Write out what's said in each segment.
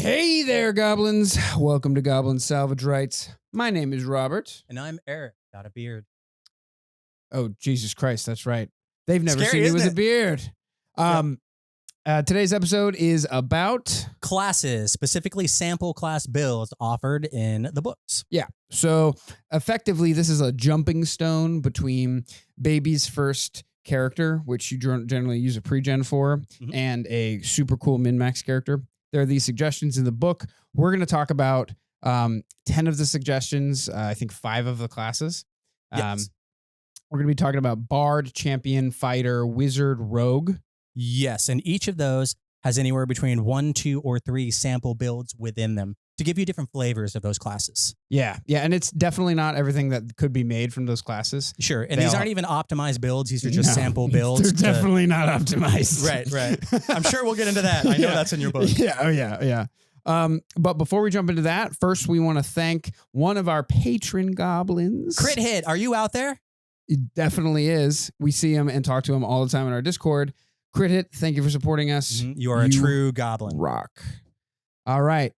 Hey there, goblins. Welcome to Goblin Salvage Rights. My name is Robert. And I'm Erik. Got a beard. Oh, Jesus Christ, that's right. They've never Scary, seen me with isn't a beard. Today's episode is about... Classes, specifically sample class builds offered in the books. Yeah, so effectively, this is a jumping stone between Baby's first character, which you generally use a pre-gen for, and a super cool min-max character. There are these suggestions in the book. We're going to talk about 10 of the suggestions, I think 5 of the classes. Yes. We're going to be talking about Bard, Champion, Fighter, Wizard, Rogue. Yes, and each of those has anywhere between 1, 2, or 3 sample builds within them to give you different flavors of those classes. Yeah, and it's definitely not everything that could be made from those classes. Sure, and these aren't even optimized builds. These are just sample builds. They're definitely not optimized. Right. I'm sure we'll get into that. I know that's in your book. Yeah. But before we jump into that, first we want to thank one of our patron goblins. Crit Hit, are you out there? It definitely is. We see him and talk to him all the time in our Discord. Crit Hit, thank you for supporting us. You are a true goblin. Rock. All right.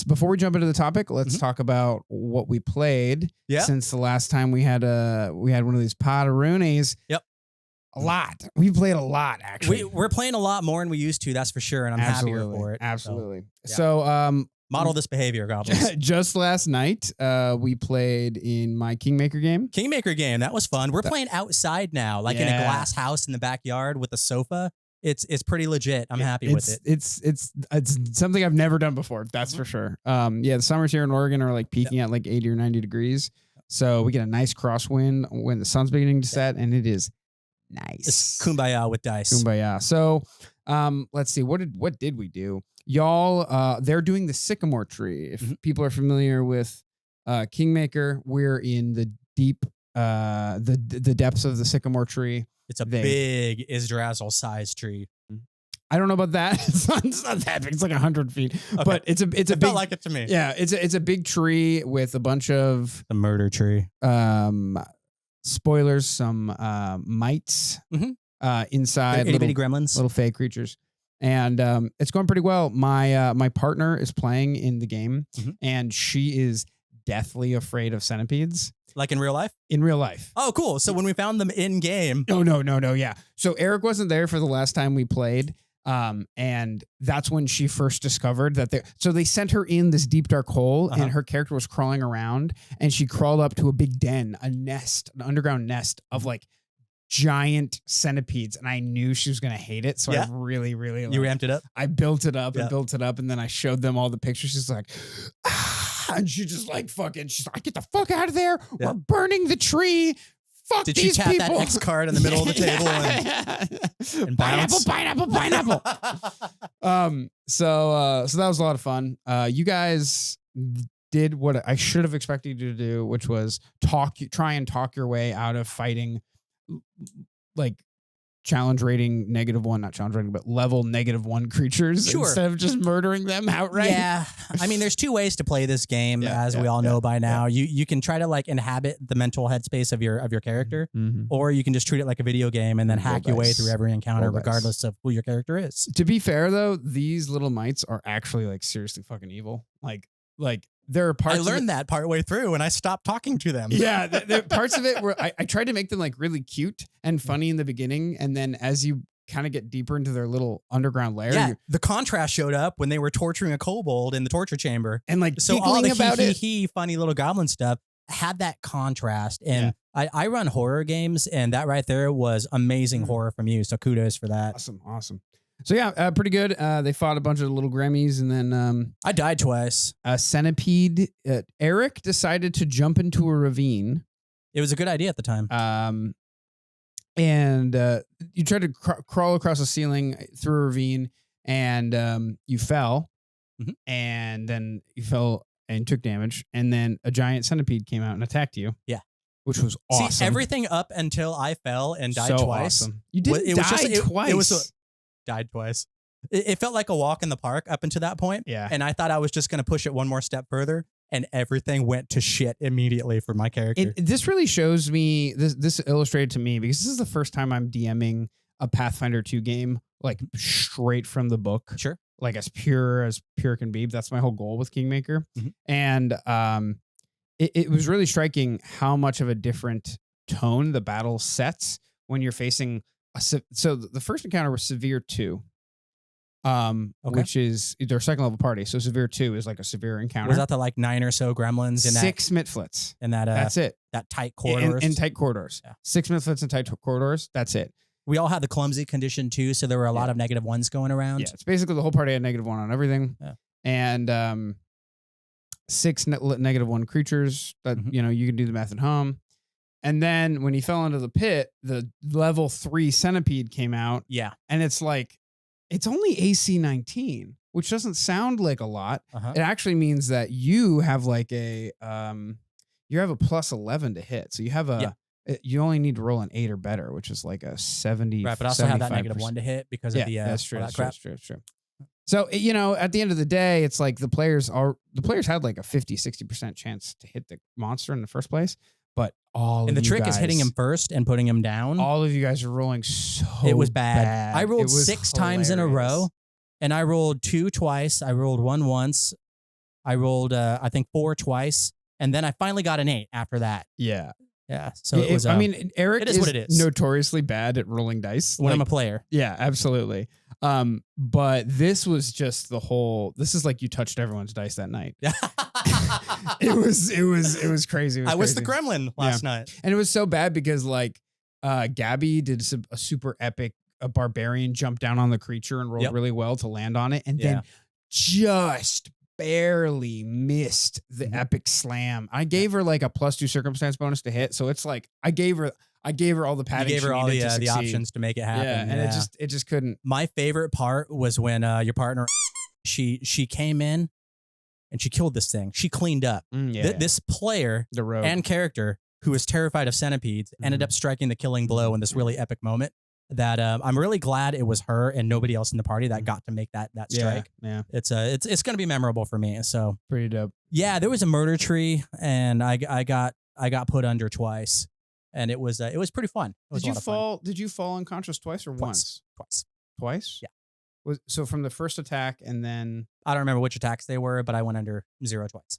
Before we jump into the topic, let's talk about what we played since the last time we had one of these Podaroonies. Yep. A lot. We played a lot, actually. We're playing a lot more than we used to, that's for sure, and I'm happier for it. Absolutely. So model this behavior, goblins. Just last night, we played in my Kingmaker game. Kingmaker game, that was fun. We're playing outside now, like in a glass house in the backyard with a sofa. It's pretty legit. I'm happy with it. It's something I've never done before. That's for sure. The summers here in Oregon are like peaking at like 80 or 90 degrees. So we get a nice crosswind when the sun's beginning to set, and it is nice. It's kumbaya with dice. Kumbaya. So let's see. What did we do? Y'all, they're doing the sycamore tree. If people are familiar with Kingmaker, we're in the deep the depths of the sycamore tree. It's a big Yggdrasil size tree. I don't know about that. It's not that big. It's like 100 feet, but it's a big. Felt like it to me. Yeah, it's a big tree with a bunch of the murder tree. Spoilers, some mites inside, itty bitty gremlins, little fey creatures, and it's going pretty well. My partner is playing in the game, and she is deathly afraid of centipedes. Like in real life? In real life. Oh, cool. So when we found them in game. No. Yeah. So Erik wasn't there for the last time we played. And that's when she first discovered that they sent her in this deep dark hole and her character was crawling around and she crawled up to a big den, an underground nest of like giant centipedes. And I knew she was going to hate it. So I really, really, you ramped it up. I built it up and built it up. And then I showed them all the pictures. She's like, and she just like she's like, get the fuck out of there. We're burning the tree. Fuck Did these she tap people. that X card in the middle of the table and pineapple. So that was a lot of fun. You guys did what I should have expected you to do, which was try and talk your way out of fighting like challenge rating -1, not challenge rating, but level -1 creatures instead of just murdering them outright. Yeah. I mean, there's 2 ways to play this game, as we all know by now. You can try to like inhabit the mental headspace of your character, or you can just treat it like a video game and then hack your way through every encounter, regardless of who your character is. To be fair, though, these little mites are actually like seriously fucking evil. Like there are parts. I learned that partway through and I stopped talking to them. Yeah, the parts of it where I tried to make them like really cute and funny in the beginning, and then as you kind of get deeper into their little underground lair, the contrast showed up when they were torturing a kobold in the torture chamber, and like so all the funny little goblin stuff had that contrast. And I run horror games, and that right there was amazing horror from you. So kudos for that. Awesome. So pretty good. They fought a bunch of little Grammys, and then I died twice. A centipede. Erik decided to jump into a ravine. It was a good idea at the time. And you tried to crawl across a ceiling through a ravine, and you fell, and then you fell and took damage, and then a giant centipede came out and attacked you. Yeah. Which was awesome. See, everything up until I fell and died twice. Awesome. You didn't die twice. Died twice. It felt like a walk in the park up until that point. Yeah. And I thought I was just going to push it one more step further, and everything went to shit immediately for my character. This really shows me, this illustrated to me, because this is the first time I'm DMing a Pathfinder 2 game, like straight from the book. Sure. like as pure can be. That's my whole goal with Kingmaker. Mm-hmm. And it was really striking how much of a different tone the battle sets when you're facing so the first encounter was Severe 2. Which is their second level party. So Severe 2 is like a severe encounter. Was that the like 9 or so gremlins in 6 Mitflits. In that that's it. That tight corridors. In tight corridors. Yeah. 6 Mitflits in tight corridors. That's it. We all had the clumsy condition too, so there were a lot of -1s going around. Yeah, it's basically the whole party had -1 on everything. Yeah. And 6 -1 creatures that you can do the math at home. And then when he fell into the pit, the level 3 centipede came out. Yeah. And it's like, it's only AC 19, which doesn't sound like a lot. It actually means that you have like a you have a plus 11 to hit. So you have you only need to roll an 8 or better, which is like a 70. Right, but also have that -1 to hit because of the that's true. That's true. So at the end of the day, it's like the players had like a 50-60% chance to hit the monster in the first place. But the trick is hitting him first and putting him down. All of you guys are rolling so it was bad. I rolled 6 hilarious. times in a row, and I rolled 2 twice. I rolled 1 once. I rolled I think 4 twice, and then I finally got an 8 after that. Yeah. Yeah. So it was. I mean, Erik is what it is. Notoriously bad at rolling dice when I'm a player. Yeah, absolutely. But this was just the whole. This is like you touched everyone's dice that night. It was crazy. I was the gremlin last night, and it was so bad because like Gabby did a super epic barbarian jump down on the creature and rolled really well to land on it, and then just barely missed the epic slam. I gave her like a +2 circumstance bonus to hit, so it's like I gave her all the padding. You gave her all the options to make it happen. Yeah, and it just couldn't. My favorite part was when your partner she came in and she killed this thing. She cleaned up. This player and character who was terrified of centipedes ended up striking the killing blow in this really epic moment. That I'm really glad it was her and nobody else in the party that got to make that strike. Yeah. It's going to be memorable for me. So pretty dope. Yeah, there was a murder tree, and I got put under twice, and it was pretty fun. Did you fall? Did you fall unconscious twice or once? Twice. Yeah. So from the first attack, and then I don't remember which attacks they were, but I went under 0 twice.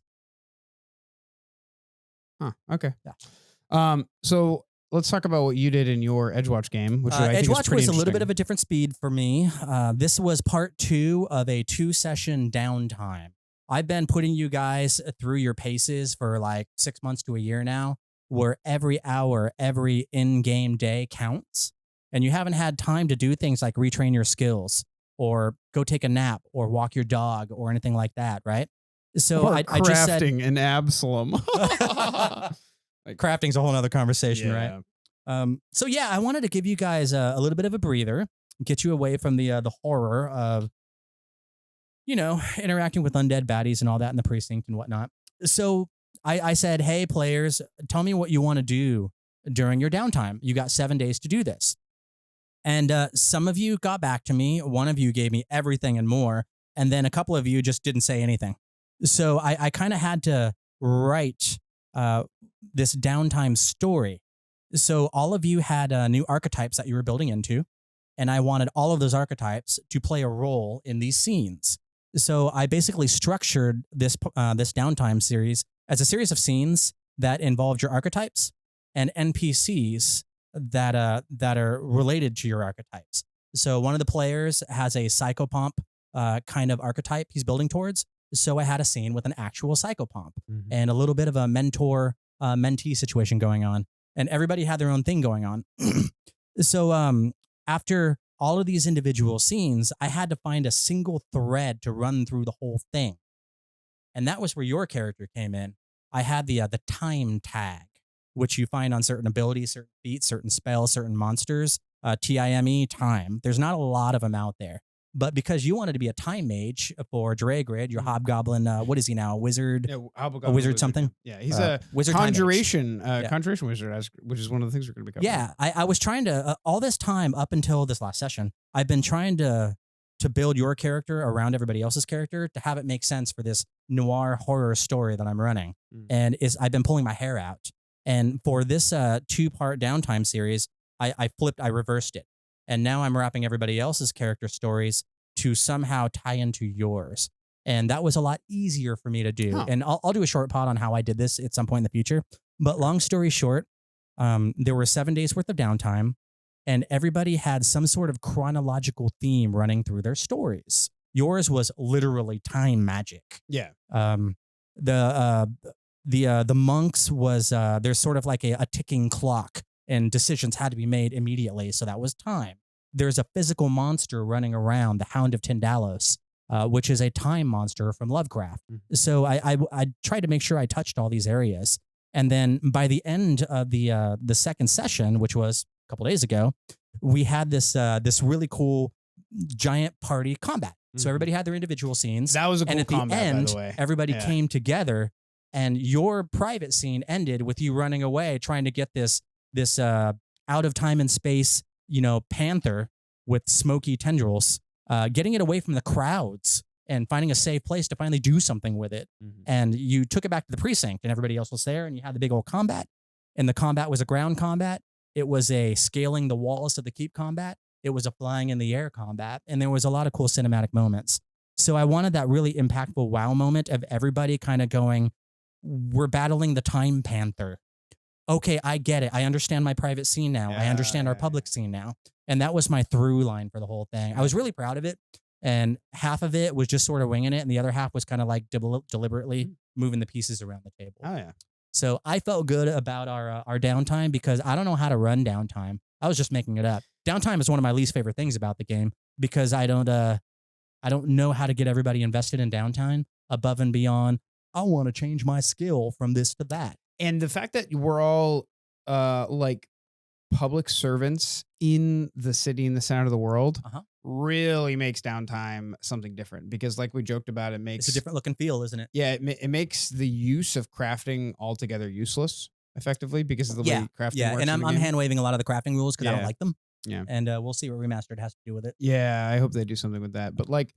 Huh. Okay. Yeah. So let's talk about what you did in your Edgewach game, which I think Edgewach was a little bit of a different speed for me. This was part 2 of a 2-session downtime. I've been putting you guys through your paces for like 6 months to a year now, where every hour, every in-game day counts, and you haven't had time to do things like retrain your skills or go take a nap or walk your dog or anything like that, right? So I just said crafting an Absalom. Like, crafting's a whole other conversation, right? So yeah, I wanted to give you guys a little bit of a breather, get you away from the horror of, interacting with undead baddies and all that in the precinct and whatnot. So I said, hey, players, tell me what you want to do during your downtime. You got 7 days to do this. And some of you got back to me. One of you gave me everything and more. And then a couple of you just didn't say anything. So I kind of had to write this downtime story. So all of you had new archetypes that you were building into, and I wanted all of those archetypes to play a role in these scenes. So I basically structured this downtime series as a series of scenes that involved your archetypes and NPCs that are related to your archetypes. So one of the players has a psychopomp kind of archetype he's building towards. So I had a scene with an actual psychopomp and a little bit of a mentor-mentee situation going on. And everybody had their own thing going on. So after all of these individual scenes, I had to find a single thread to run through the whole thing. And that was where your character came in. I had the time tag, which you find on certain abilities, certain feats, certain spells, certain monsters. TIME, time. There's not a lot of them out there. But because you wanted to be a time mage for Dragrid, your hobgoblin, what is he now? A wizard? Yeah, a wizard something? Yeah, he's a wizard conjuration wizard, which is one of the things we're going to be covering. Yeah, I was trying to, all this time up until this last session, I've been trying to build your character around everybody else's character to have it make sense for this noir horror story that I'm running. And I've been pulling my hair out. And for this 2-part downtime series, I reversed it. And now I'm wrapping everybody else's character stories to somehow tie into yours. And that was a lot easier for me to do. Oh. And I'll do a short pod on how I did this at some point in the future. But long story short, there were 7 days worth of downtime, and everybody had some sort of chronological theme running through their stories. Yours was literally time magic. Yeah. The monks was there's sort of like a ticking clock, and decisions had to be made immediately. So that was time. There's a physical monster running around, the Hound of Tindalos, which is a time monster from Lovecraft. Mm-hmm. So I tried to make sure I touched all these areas. And then by the end of the second session, which was a couple days ago, we had this really cool giant party combat. Mm-hmm. So everybody had their individual scenes. That was a cool combat, and at the end, by the way. Everybody came together, and your private scene ended with you running away, trying to get this out of time and space, panther with smoky tendrils, getting it away from the crowds and finding a safe place to finally do something with it. Mm-hmm. And you took it back to the precinct, and everybody else was there, and you had the big old combat. And the combat was a ground combat. It was a scaling the walls of the keep combat. It was a flying in the air combat. And there was a lot of cool cinematic moments. So I wanted that really impactful wow moment of everybody kind of going, we're battling the time panther. Okay, I get it. I understand my private scene now. I understand our public scene now. And that was my through line for the whole thing. I was really proud of it. And half of it was just sort of winging it. And the other half was kind of like deliberately moving the pieces around the table. Oh, yeah. So I felt good about our downtime because I don't know how to run downtime. I was just making it up. Downtime is one of my least favorite things about the game because I don't know how to get everybody invested in downtime above and beyond. I want to change my skill from this to that. And the fact that we're all like public servants in the city in the center of the world really makes downtime something different because like we joked about, it makes it's a different look and feel, isn't it? Yeah, it makes the use of crafting altogether useless effectively because of the way crafting works. Yeah, and I'm hand waving a lot of the crafting rules because I don't like them. Yeah. And we'll see what Remastered has to do with it. Yeah, I hope they do something with that. But like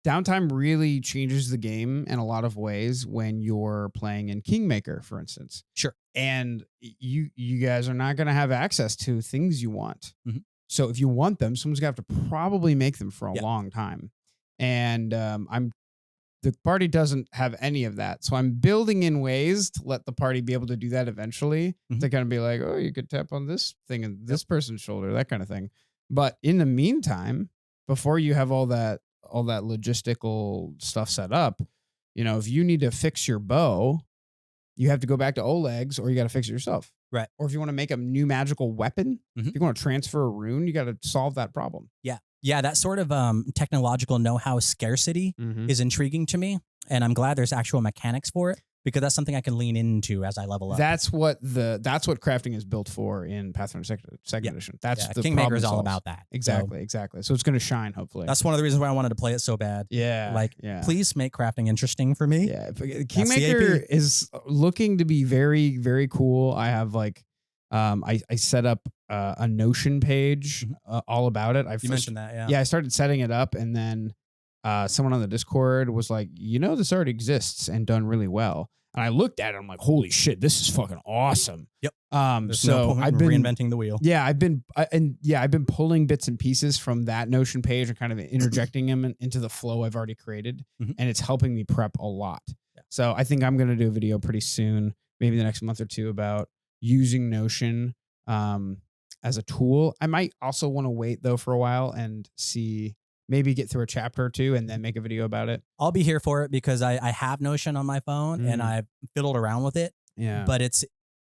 downtime really changes the game in a lot of ways when you're playing in Kingmaker, for instance. Sure. And you guys are not going to have access to things you want. Mm-hmm. So if you want them, someone's going to have to probably make them for a long time. And the party doesn't have any of that. So I'm building in ways to let the party be able to do that eventually. Mm-hmm. To kind of be like, oh, you could tap on this thing and this person's shoulder, that kind of thing. But in the meantime, before you have all that logistical stuff set up, if you need to fix your bow, you have to go back to Oleg's or you got to fix it yourself. Right. Or if you want to make a new magical weapon, if you want to transfer a rune, you got to solve that problem. Yeah. Yeah. That sort of technological know-how scarcity is intriguing to me. And I'm glad there's actual mechanics for it because that's something I can lean into as I level up. That's what crafting is built for in Pathfinder second edition. That's the Kingmaker is all about that. Exactly. So it's going to shine, hopefully. That's one of the reasons why I wanted to play it so bad. Yeah. Please make crafting interesting for me. Yeah. Kingmaker is looking to be very, very cool. I have I set up a Notion page all about it. You mentioned that, yeah. Yeah, I started setting it up and then someone on the Discord was like, this already exists and done really well. And I looked at it, I'm like, holy shit, this is fucking awesome. Yep. So I've been reinventing the wheel. Yeah, I've been pulling bits and pieces from that Notion page and kind of interjecting them into the flow I've already created. And it's helping me prep a lot. Yeah. So I think I'm going to do a video pretty soon, maybe the next month or two, about using Notion as a tool. I might also want to wait though for a while and see, maybe get through a chapter or two and then make a video about it. I'll be here for it because I have Notion on my phone and I've fiddled around with it. Yeah. But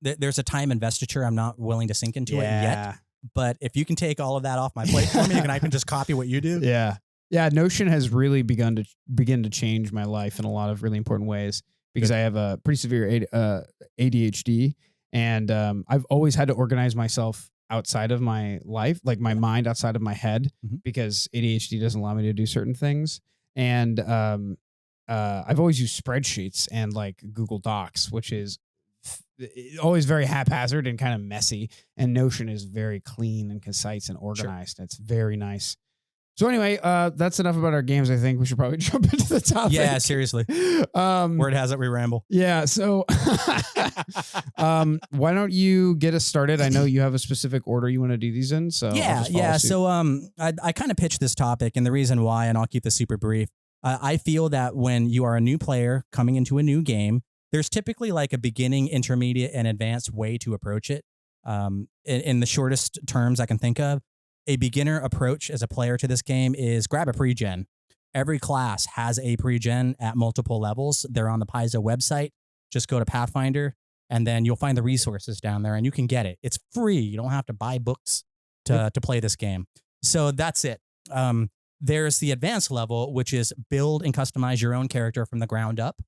there's a time investiture I'm not willing to sink into it yet. But if you can take all of that off my plate for me and I can just copy what you do. Yeah. Yeah. Notion has really begin to change my life in a lot of really important ways because I have a pretty severe ADHD and I've always had to organize myself outside of my life, like my mind outside of my head, because ADHD doesn't allow me to do certain things. And I've always used spreadsheets and like Google Docs, which is always very haphazard and kind of messy. And Notion is very clean and concise and organized. Sure. It's very nice. So anyway, that's enough about our games. I think we should probably jump into the topic. Yeah, seriously. Word has it we ramble. Yeah. So why don't you get us started? I know you have a specific order you want to do these in. So yeah. So I kind of pitched this topic, and the reason why, and I'll keep this super brief. I feel that when you are a new player coming into a new game, there's typically like a beginning, intermediate, and advanced way to approach it. In the shortest terms I can think of, a beginner approach as a player to this game is grab a pre-gen. Every class has a pre-gen at multiple levels. They're on the Paizo website. Just go to Pathfinder, and then you'll find the resources down there, and you can get it. It's free. You don't have to buy books to play this game. So that's it. There's the advanced level, which is build and customize your own character from the ground up.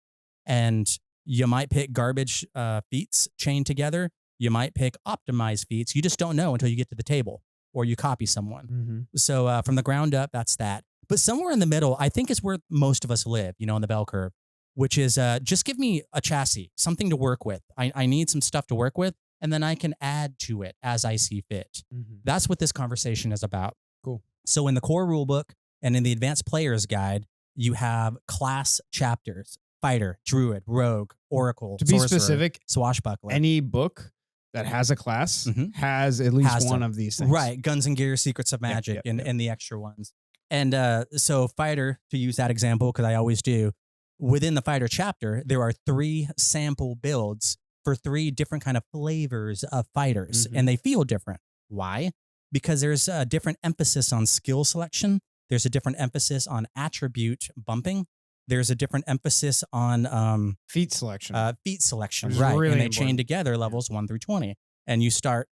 And you might pick garbage feats chained together. You might pick optimized feats. You just don't know until you get to the table or you copy someone. Mm-hmm. So from the ground up, that's that. But somewhere in the middle, I think is where most of us live, you know, in the bell curve, which is just give me a chassis, something to work with. I need some stuff to work with, and then I can add to it as I see fit. Mm-hmm. That's what this conversation is about. Cool. So in the core rulebook and in the advanced player's guide, you have class chapters: fighter, druid, rogue, oracle, to be specific, swashbuckler. Any book that has a class has at least one of these things. Right. Guns and Gear, Secrets of Magic, and the extra ones. And so fighter, to use that example, because I always do, within the fighter chapter, there are 3 sample builds for 3 different kind of flavors of fighters, and they feel different. Why? Because there's a different emphasis on skill selection. There's a different emphasis on attribute bumping. There's a different emphasis on feat selection. Right. Really and they chain together levels 1 through 20. And you start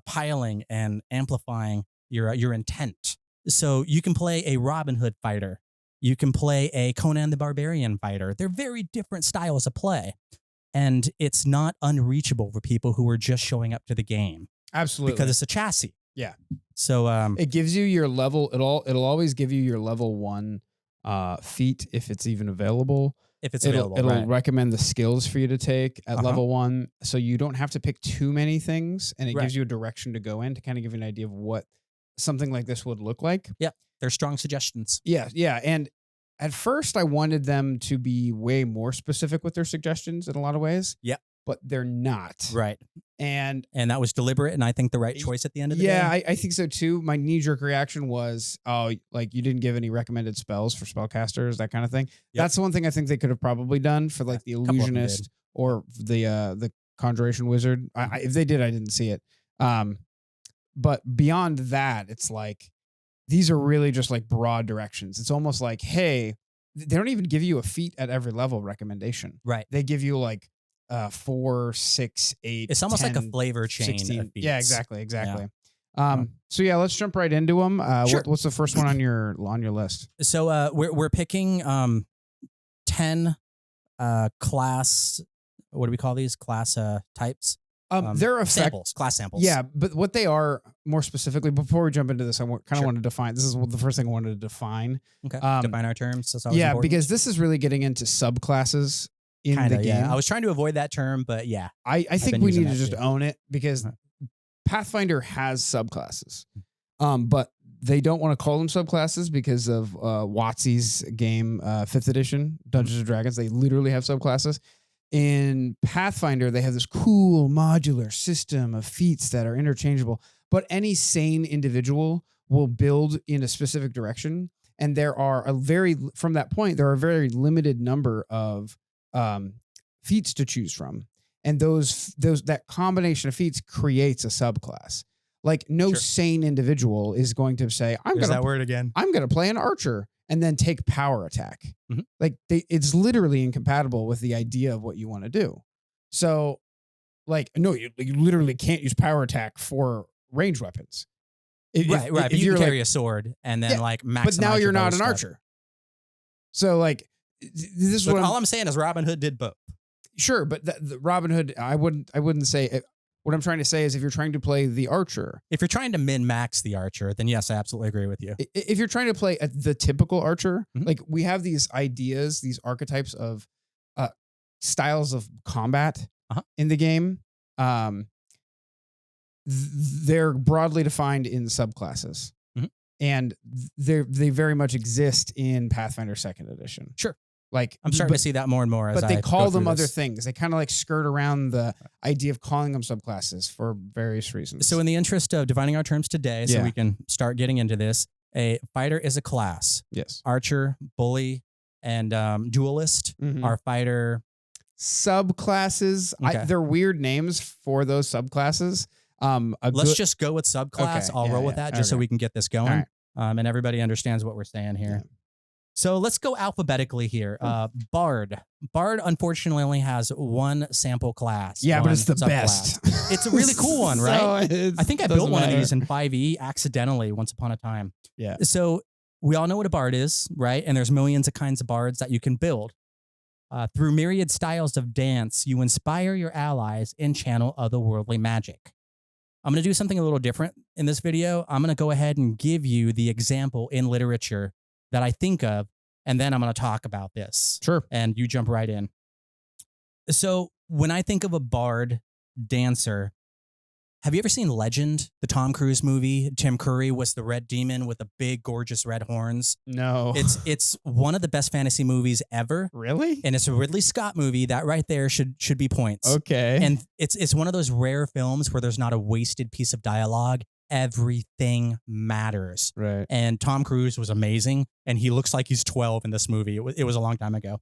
piling and amplifying your intent. So you can play a Robin Hood fighter. You can play a Conan the Barbarian fighter. They're very different styles of play. And it's not unreachable for people who are just showing up to the game. Absolutely. Because it's a chassis. Yeah. So it gives you your level. It'll always give you your level 1 feat if it's even available. If it's available, it'll recommend the skills for you to take at level 1, so you don't have to pick too many things, and it gives you a direction to go in to kind of give you an idea of what something like this would look like. Yeah, they're strong suggestions. Yeah, and at first I wanted them to be way more specific with their suggestions in a lot of ways. Yeah. But they're not. Right. And that was deliberate, and I think the right choice at the end of the day. Yeah, I think so too. My knee-jerk reaction was, oh, like you didn't give any recommended spells for spellcasters, that kind of thing. Yep. That's the one thing I think they could have probably done for like the Illusionist or the Conjuration Wizard. If they did, I didn't see it. But beyond that, it's like these are really just like broad directions. It's almost like, hey, they don't even give you a feat at every level recommendation. Right. They give you like 4, 6, 8. It's almost 10, like a flavor chain. 16. Of beats. Yeah, exactly. Yeah. So yeah, let's jump right into them. Sure. What's the first one on your list? So we're picking 10 class. What do we call these class types? They're class samples. Yeah, but what they are more specifically, before we jump into this, I kind of want to define. This is the first thing I wanted to define. Okay. Define our terms. That's always important. Because this is really getting into subclasses in the game. Yeah. I was trying to avoid that term, but yeah. I think we need to just own it, because Pathfinder has subclasses, but they don't want to call them subclasses because of WotC's game, 5th edition, Dungeons and Dragons. They literally have subclasses. In Pathfinder, they have this cool modular system of feats that are interchangeable, but any sane individual will build in a specific direction. And from that point, there are a very limited number of feats to choose from. And that combination of feats creates a subclass. Like no sane individual is going to say, I'm going to play an archer and then take power attack. Mm-hmm. Like it's literally incompatible with the idea of what you want to do. So like, no, you literally can't use power attack for ranged weapons. Right. But you can carry a sword and then maximize. But now you're not an archer. So like, this is all I'm saying is Robin Hood did both. Sure, but the Robin Hood, I wouldn't say it. What I'm trying to say is, if you're trying to play the archer, if you're trying to min-max the archer, then yes, I absolutely agree with you. If you're trying to play the typical archer, like we have these ideas, these archetypes of styles of combat in the game. They're broadly defined in subclasses. and they very much exist in Pathfinder 2nd Edition. Sure. Like I'm starting to see that more and more. But they call them other things. They kind of like skirt around the idea of calling them subclasses for various reasons. So in the interest of defining our terms today, so we can start getting into this, a fighter is a class. Yes. Archer, bully, and duelist are fighter subclasses. Okay. They're weird names for those subclasses. Let's just go with subclass. Okay. I'll roll with that just so we can get this going. Right. And everybody understands what we're saying here. Yeah. So let's go alphabetically here. Bard. Bard, unfortunately, only has one sample class. Yeah, but it's the best. It's a really cool one, right? I think I built one of these in 5e accidentally once upon a time. Yeah. So we all know what a bard is, right? And there's millions of kinds of bards that you can build. Through myriad styles of dance, you inspire your allies and channel otherworldly magic. I'm going to do something a little different in this video. I'm going to go ahead and give you the example in literature that I think of, and then I'm going to talk about this. Sure. And you jump right in. So when I think of a bard dancer, have you ever seen Legend, the Tom Cruise movie? Tim Curry was the red demon with the big, gorgeous red horns. No. It's one of the best fantasy movies ever. Really? And it's a Ridley Scott movie. That right there should be points. Okay. And it's one of those rare films where there's not a wasted piece of dialogue. Everything matters. Right. And Tom Cruise was amazing. And he looks like he's 12 in this movie. It was a long time ago.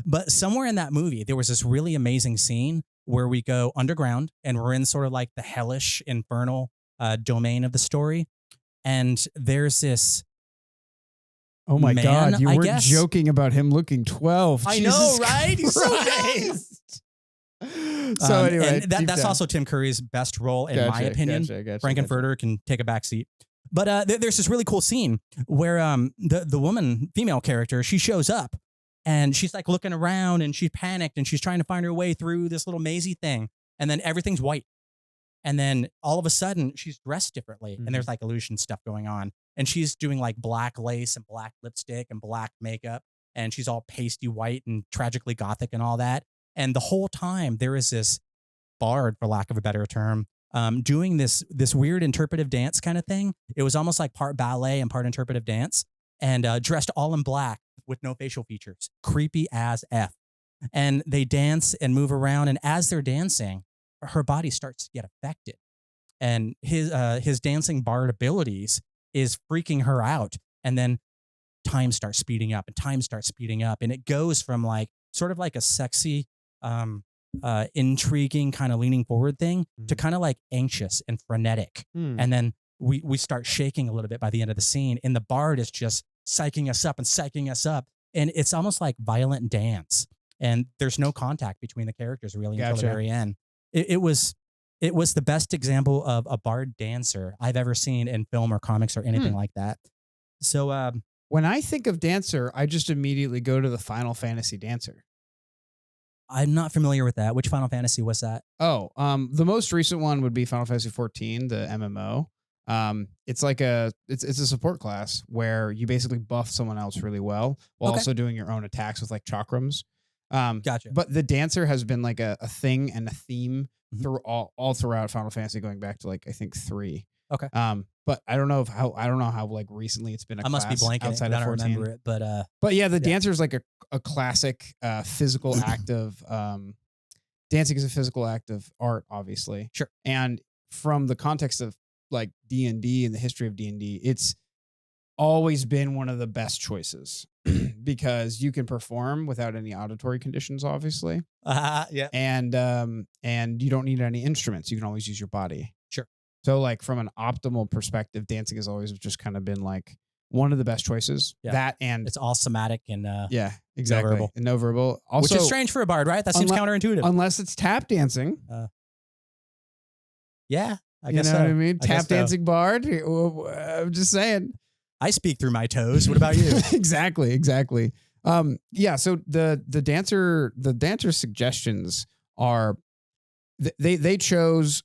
But somewhere in that movie, there was this really amazing scene where we go underground and we're in sort of like the hellish, infernal domain of the story. And there's this. Oh my God. You weren't guess. joking about him looking 12. I Jesus know, right? He's so young. So anyway, and that's also Tim Curry's best role in my opinion. Frankenfurter can take a back seat. But there's this really cool scene where the woman, female character, she shows up and she's like looking around and she's panicked and she's trying to find her way through this little mazy thing. And then everything's white. And then all of a sudden she's dressed differently and there's like illusion stuff going on. And she's doing like black lace and black lipstick and black makeup. And she's all pasty white and tragically gothic and all that. And the whole time there is this bard, for lack of a better term, doing this weird interpretive dance kind of thing. It was almost like part ballet and part interpretive dance, and dressed all in black with no facial features, creepy as F. And they dance and move around, and as they're dancing, her body starts to get affected, and his dancing bard abilities is freaking her out. And then time starts speeding up, and it goes from like sort of like a sexy, intriguing kind of leaning forward thing to kind of like anxious and frenetic. And then we start shaking a little bit by the end of the scene, and the bard is just psyching us up. And it's almost like violent dance, and there's no contact between the characters really until the very end. It was the best example of a bard dancer I've ever seen in film or comics or anything like that. So when I think of dancer, I just immediately go to the Final Fantasy dancer. I'm not familiar with that. Which Final Fantasy was that? Oh, the most recent one would be Final Fantasy 14, the MMO. It's like it's a support class where you basically buff someone else really well while also doing your own attacks with like chakrams. Gotcha. But the dancer has been like a thing and a theme through all throughout Final Fantasy, going back to like I think 3. Okay. But I don't know how like recently it's been a class. I must be blanking outside of 14. remember it, but yeah, the dancer is like a classic physical act of dancing is a physical act of art, obviously. Sure. And from the context of like D&D and the history of D&D, it's always been one of the best choices because you can perform without any auditory conditions, obviously. Yeah. And you don't need any instruments. You can always use your body. Sure. So like from an optimal perspective, dancing has always just kind of been like one of the best choices. Yeah. That and it's all somatic and yeah, exactly. No verbal. And no verbal. Also, which is strange for a bard, right? That seems counterintuitive. Unless it's tap dancing. Yeah, I guess you know so. what I mean? Tap dancing bard. I'm just saying. I speak through my toes. What about you? Exactly. Yeah. So the dancer suggestions are they chose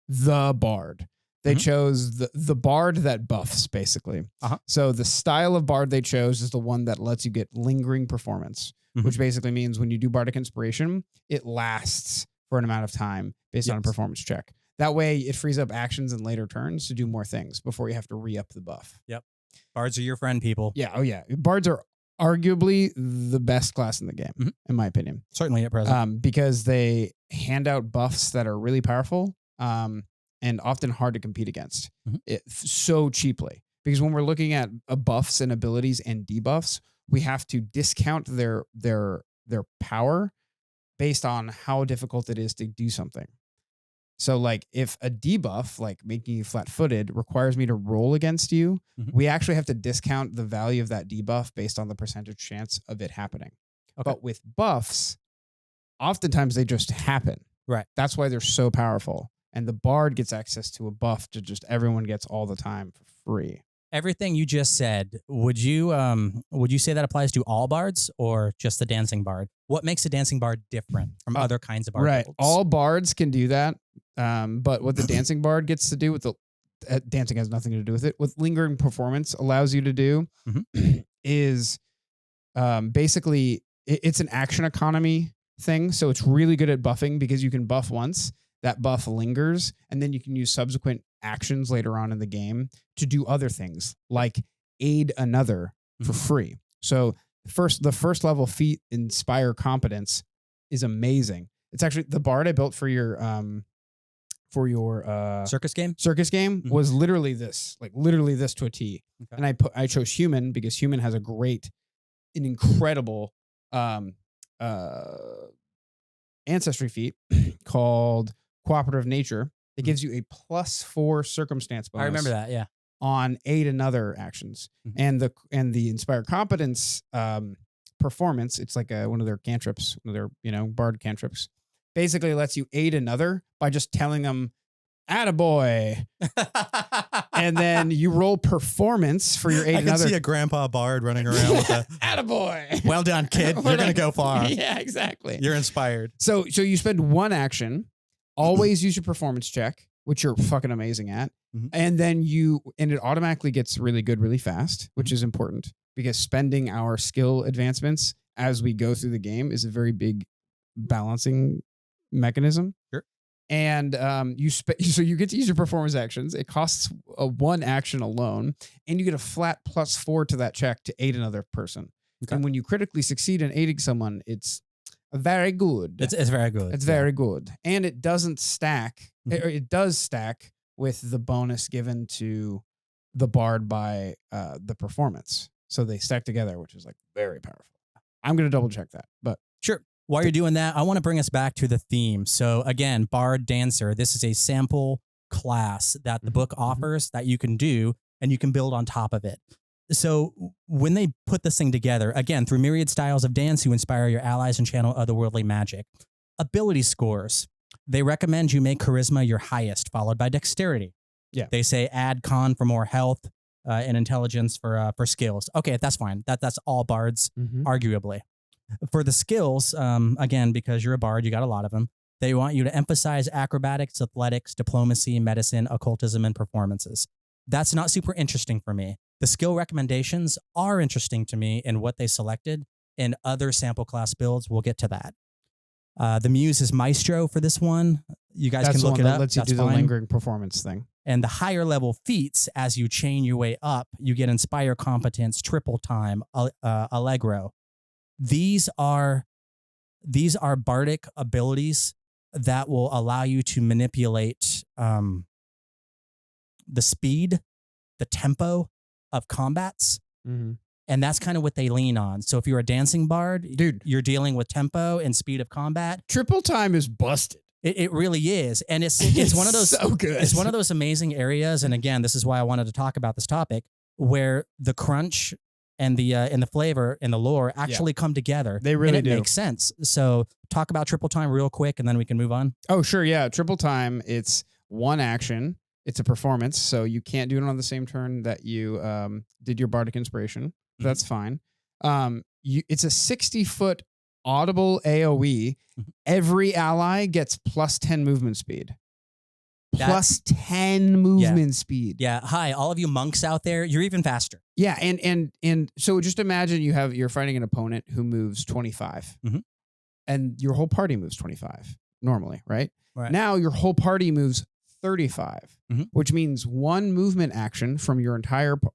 the bard. They chose the bard that buffs, basically. So the style of bard they chose is the one that lets you get lingering performance, which basically means when you do bardic inspiration, it lasts for an amount of time based on a performance check. That way it frees up actions in later turns to do more things before you have to re-up the buff. Yep. Bards are your friend, people. Yeah. Oh yeah. Bards are arguably the best class in the game, in my opinion. Certainly at present. Because they hand out buffs that are really powerful and often hard to compete against so cheaply. Because when we're looking at buffs and abilities and debuffs, we have to discount their power based on how difficult it is to do something. So like if a debuff, like making you flat-footed, requires me to roll against you, we actually have to discount the value of that debuff based on the percentage chance of it happening. Okay. But with buffs, oftentimes they just happen. Right. That's why they're so powerful. And the bard gets access to a buff to just everyone gets all the time for free. Everything you just said, would you say that applies to all bards or just the dancing bard? What makes a dancing bard different from other kinds of bard builds? All bards can do that. But what the dancing bard gets to do with the dancing has nothing to do with it. What lingering performance allows you to do is basically it's an action economy thing. So it's really good at buffing because you can buff once, that buff lingers, and then you can use subsequent actions later on in the game to do other things like aid another for free. So the first level feat, Inspire Competence, is amazing. It's actually the bard I built for your circus game. Was literally this to a T. Okay. And I chose human because human has an incredible ancestry feat called Cooperative Nature. It gives you a +4 circumstance bonus. I remember that, yeah. On aid and other actions. And the Inspire Competence performance, it's like one of their cantrips, one of their, bard cantrips, basically lets you aid another by just telling them, attaboy. And then you roll performance for your aid another. I can see a grandpa bard running around with a attaboy. Well done, kid. You're going to go far. Yeah, exactly. You're inspired. So you spend one action, always use your performance check, which you're fucking amazing at. And then it automatically gets really good really fast, which is important because spending our skill advancements as we go through the game is a very big balancing mechanism. Sure. And so you get to use your performance actions. It costs one action alone, and you get a flat +4 to that check to aid another person. Okay. And when you critically succeed in aiding someone, it's very good. It's very good. It's very good. And it doesn't stack. It does stack with the bonus given to the bard by the performance. So they stack together, which is like very powerful. I'm going to double check that, but sure. While you're doing that, I want to bring us back to the theme. So again, Bard Dancer, this is a sample class that the book offers that you can do and you can build on top of it. So when they put this thing together, again, through myriad styles of dance, you inspire your allies and channel otherworldly magic. Ability scores. They recommend you make charisma your highest, followed by dexterity. Yeah. They say add con for more health and intelligence for skills. Okay, that's fine. That's all bards, arguably. For the skills, again, because you're a bard, you got a lot of them. They want you to emphasize acrobatics, athletics, diplomacy, medicine, occultism, and performances. That's not super interesting for me. The skill recommendations are interesting to me in what they selected in other sample class builds. We'll get to that. The Muse is Maestro for this one. You guys can look it up. Lets you do the lingering performance thing. And the higher level feats, as you chain your way up, you get Inspire Competence, Triple Time, Allegro. These are bardic abilities that will allow you to manipulate the speed, the tempo of combats. And that's kind of what they lean on. So if you're a dancing bard, dude, you're dealing with tempo and speed of combat. Triple Time is busted. It really is. And it's one of those so good. It's one of those amazing areas. And again, this is why I wanted to talk about this topic, where the crunch and the flavor and the lore actually come together. They really do. It makes sense. So talk about Triple Time real quick and then we can move on. Oh, sure. Yeah. Triple Time, it's one action. It's a performance. So you can't do it on the same turn that you did your bardic inspiration. That's fine. It's a 60-foot audible AoE. Every ally gets +10 movement speed. +10 movement speed. Yeah. Hi, all of you monks out there. You're even faster. Yeah, and so just imagine you're fighting an opponent who moves 25, and your whole party moves 25 normally, right? Now your whole party moves 35, Mhm. which means one movement action from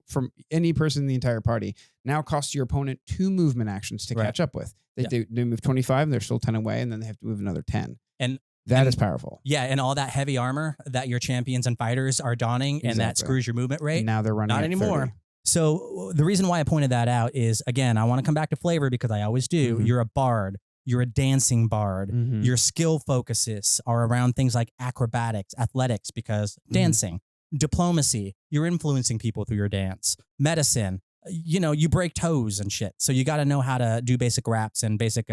from any person in the entire party now costs your opponent 2 movement actions to catch up with. They move 25 and they're still 10 away, and then they have to move another 10. And that is powerful. Yeah, and all that heavy armor that your champions and fighters are donning, and that screws your movement rate. And now they're running not anymore. 30. So the reason why I pointed that out is, again, I want to come back to flavor because I always do. Mhm. You're a bard. You're a dancing bard. Mhm. Your skill focuses are around things like acrobatics, athletics, because dancing, diplomacy, you're influencing people through your dance, medicine, you break toes and shit. So you got to know how to do basic raps and basic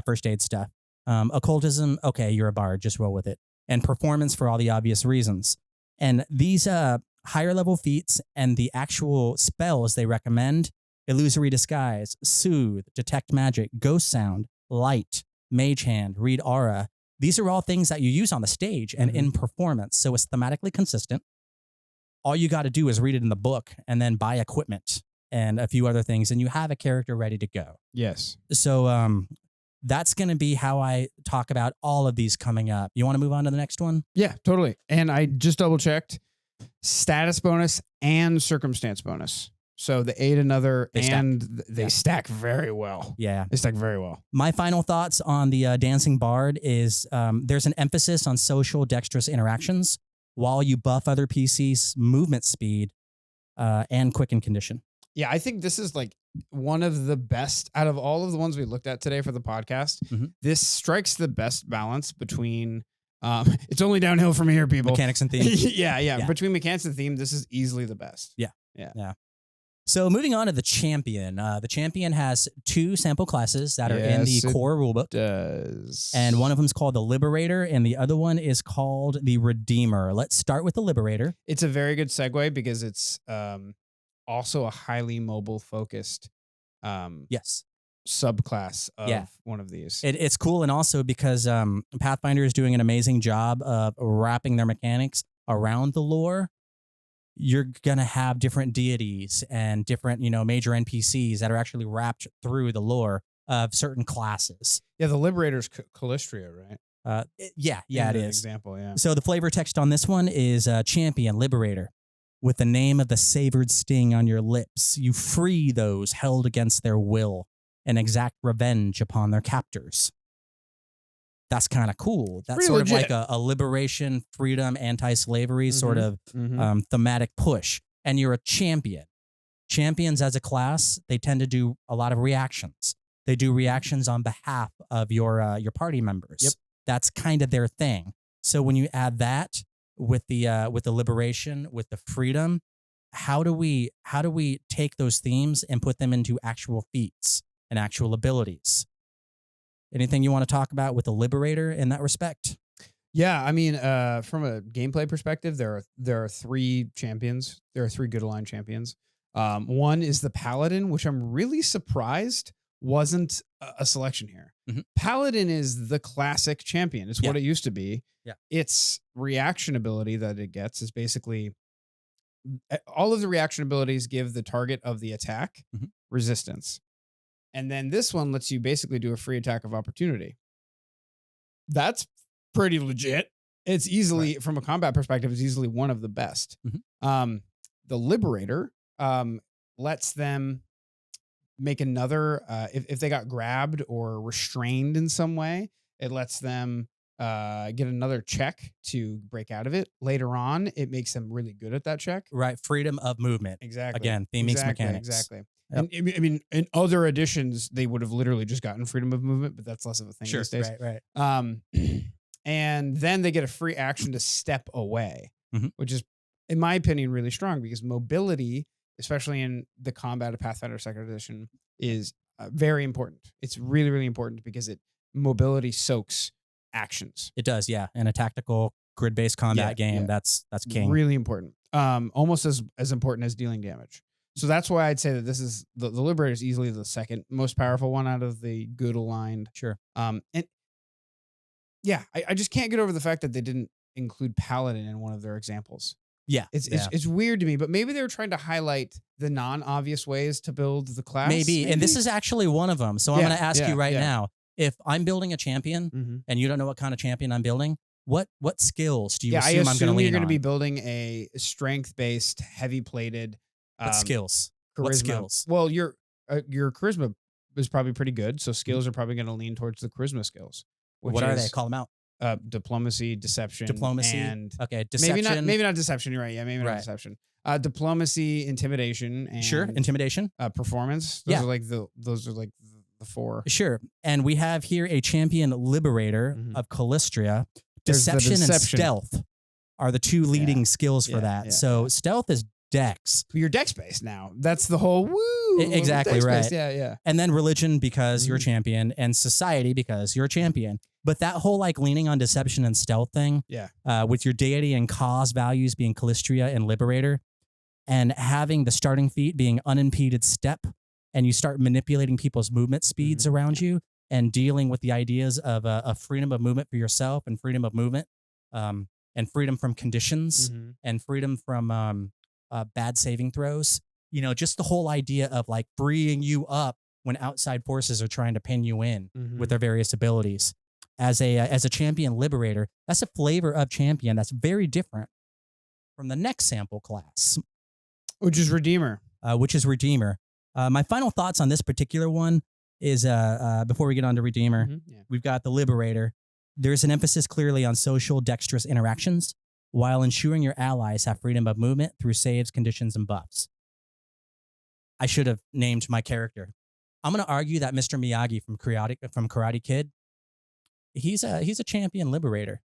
first aid stuff. Occultism, okay, you're a bard, just roll with it. And performance for all the obvious reasons. And these higher level feats and the actual spells they recommend, illusory disguise, soothe, detect magic, ghost sound, light, mage hand, read aura. These are all things that you use on the stage and in performance. So it's thematically consistent. All you got to do is read it in the book and then buy equipment and a few other things, and you have a character ready to go. Yes. So that's going to be how I talk about all of these coming up. You want to move on to the next one? Yeah, totally. And I just double checked status bonus and circumstance bonus. So the aid another they stack very well. Yeah. They stack very well. My final thoughts on the Dancing Bard is there's an emphasis on social dexterous interactions while you buff other PCs' movement speed and quicken condition. Yeah, I think this is like one of the best out of all of the ones we looked at today for the podcast. Mhm. This strikes the best balance between it's only downhill from here, people. Mechanics and theme. yeah. Between mechanics and theme, this is easily the best. Yeah. So moving on to the champion. The champion has 2 sample classes that are in the core rulebook. Does. And one of them is called the Liberator, and the other one is called the Redeemer. Let's start with the Liberator. It's a very good segue because it's also a highly mobile focused Yes. subclass of one of these. It's cool, and also because Pathfinder is doing an amazing job of wrapping their mechanics around the lore. You're going to have different deities and different, major NPCs that are actually wrapped through the lore of certain classes. Yeah, the Liberator's Calistria, right? Yeah, it is. Example, yeah. So the flavor text on this one is Champion Liberator. With the name of the savored sting on your lips, you free those held against their will and exact revenge upon their captors. That's kind of cool. That's pretty sort legit. of like a liberation, freedom, anti-slavery sort of thematic push. And you're a champion. Champions as a class, they tend to do a lot of reactions. They do reactions on behalf of your party members. Yep. That's kind of their thing. So when you add that with the liberation, with the freedom, how do we take those themes and put them into actual feats and actual abilities? Anything you want to talk about with the Liberator in that respect? Yeah, I mean, from a gameplay perspective, there are 3 champions. There are 3 good aligned champions. One is the Paladin, which I'm really surprised wasn't a selection here. Mhm. Paladin is the classic champion. It's what it used to be. Yeah. Its reaction ability that it gets is basically all of the reaction abilities give the target of the attack resistance. And then this one lets you basically do a free attack of opportunity. That's pretty legit. It's easily, from a combat perspective, it's easily one of the best. The Liberator lets them make another, if they got grabbed or restrained in some way, it lets them get another check to break out of it. Later on, it makes them really good at that check. Right. Freedom of movement. Exactly. Again, theme meets mechanics. Exactly. Yep. And I mean, in other editions, they would have literally just gotten freedom of movement, but that's less of a thing these days. Right. And then they get a free action to step away, which is, in my opinion, really strong because mobility, especially in the combat of Pathfinder 2nd Edition, is very important. It's really, really important because mobility soaks actions. It does, yeah. In a tactical grid-based combat game, that's king. Really important. Almost as important as dealing damage. So that's why I'd say that this is the Liberator is easily the second most powerful one out of the good aligned. Sure. And yeah, I just can't get over the fact that they didn't include Paladin in one of their examples. Yeah. It's weird to me, but maybe they were trying to highlight the non-obvious ways to build the class. Maybe. And this is actually one of them. So I'm going to ask you now, if I'm building a champion and you don't know what kind of champion I'm building, what skills do you I assume I'm going to assume lean you're going to on? be building a strength-based, heavy-plated What skills? charisma. What skills? Well, your charisma is probably pretty good, so skills are probably going to lean towards the charisma skills. What are they? Call them out. Diplomacy, deception, and deception. Maybe not deception. You're right. Yeah, maybe not deception. Diplomacy, intimidation, and intimidation. Performance. Those are like the four. Sure. And we have here a champion Liberator of Calistria. Deception and stealth are the two leading skills for that. So stealth is dex. You're dex based now. That's the whole woo. Exactly right. Yeah. And then religion because you're a champion, and society because you're a champion. But that whole like leaning on deception and stealth thing, with your deity and cause values being Calistria and Liberator, and having the starting feat being unimpeded step, and you start manipulating people's movement speeds around you and dealing with the ideas of a freedom of movement for yourself and freedom of movement, and freedom from conditions and freedom from bad saving throws. You know, just the whole idea of like freeing you up when outside forces are trying to pin you in with their various abilities. As a champion Liberator, that's a flavor of champion that's very different from the next sample class, which is Redeemer. My final thoughts on this particular one is before we get on to Redeemer, we've got the Liberator. There's an emphasis clearly on social dexterous interactions while ensuring your allies have freedom of movement through saves, conditions, and buffs. I should have named my character. I'm going to argue that Mr. Miyagi from Karate Kid, he's a champion Liberator.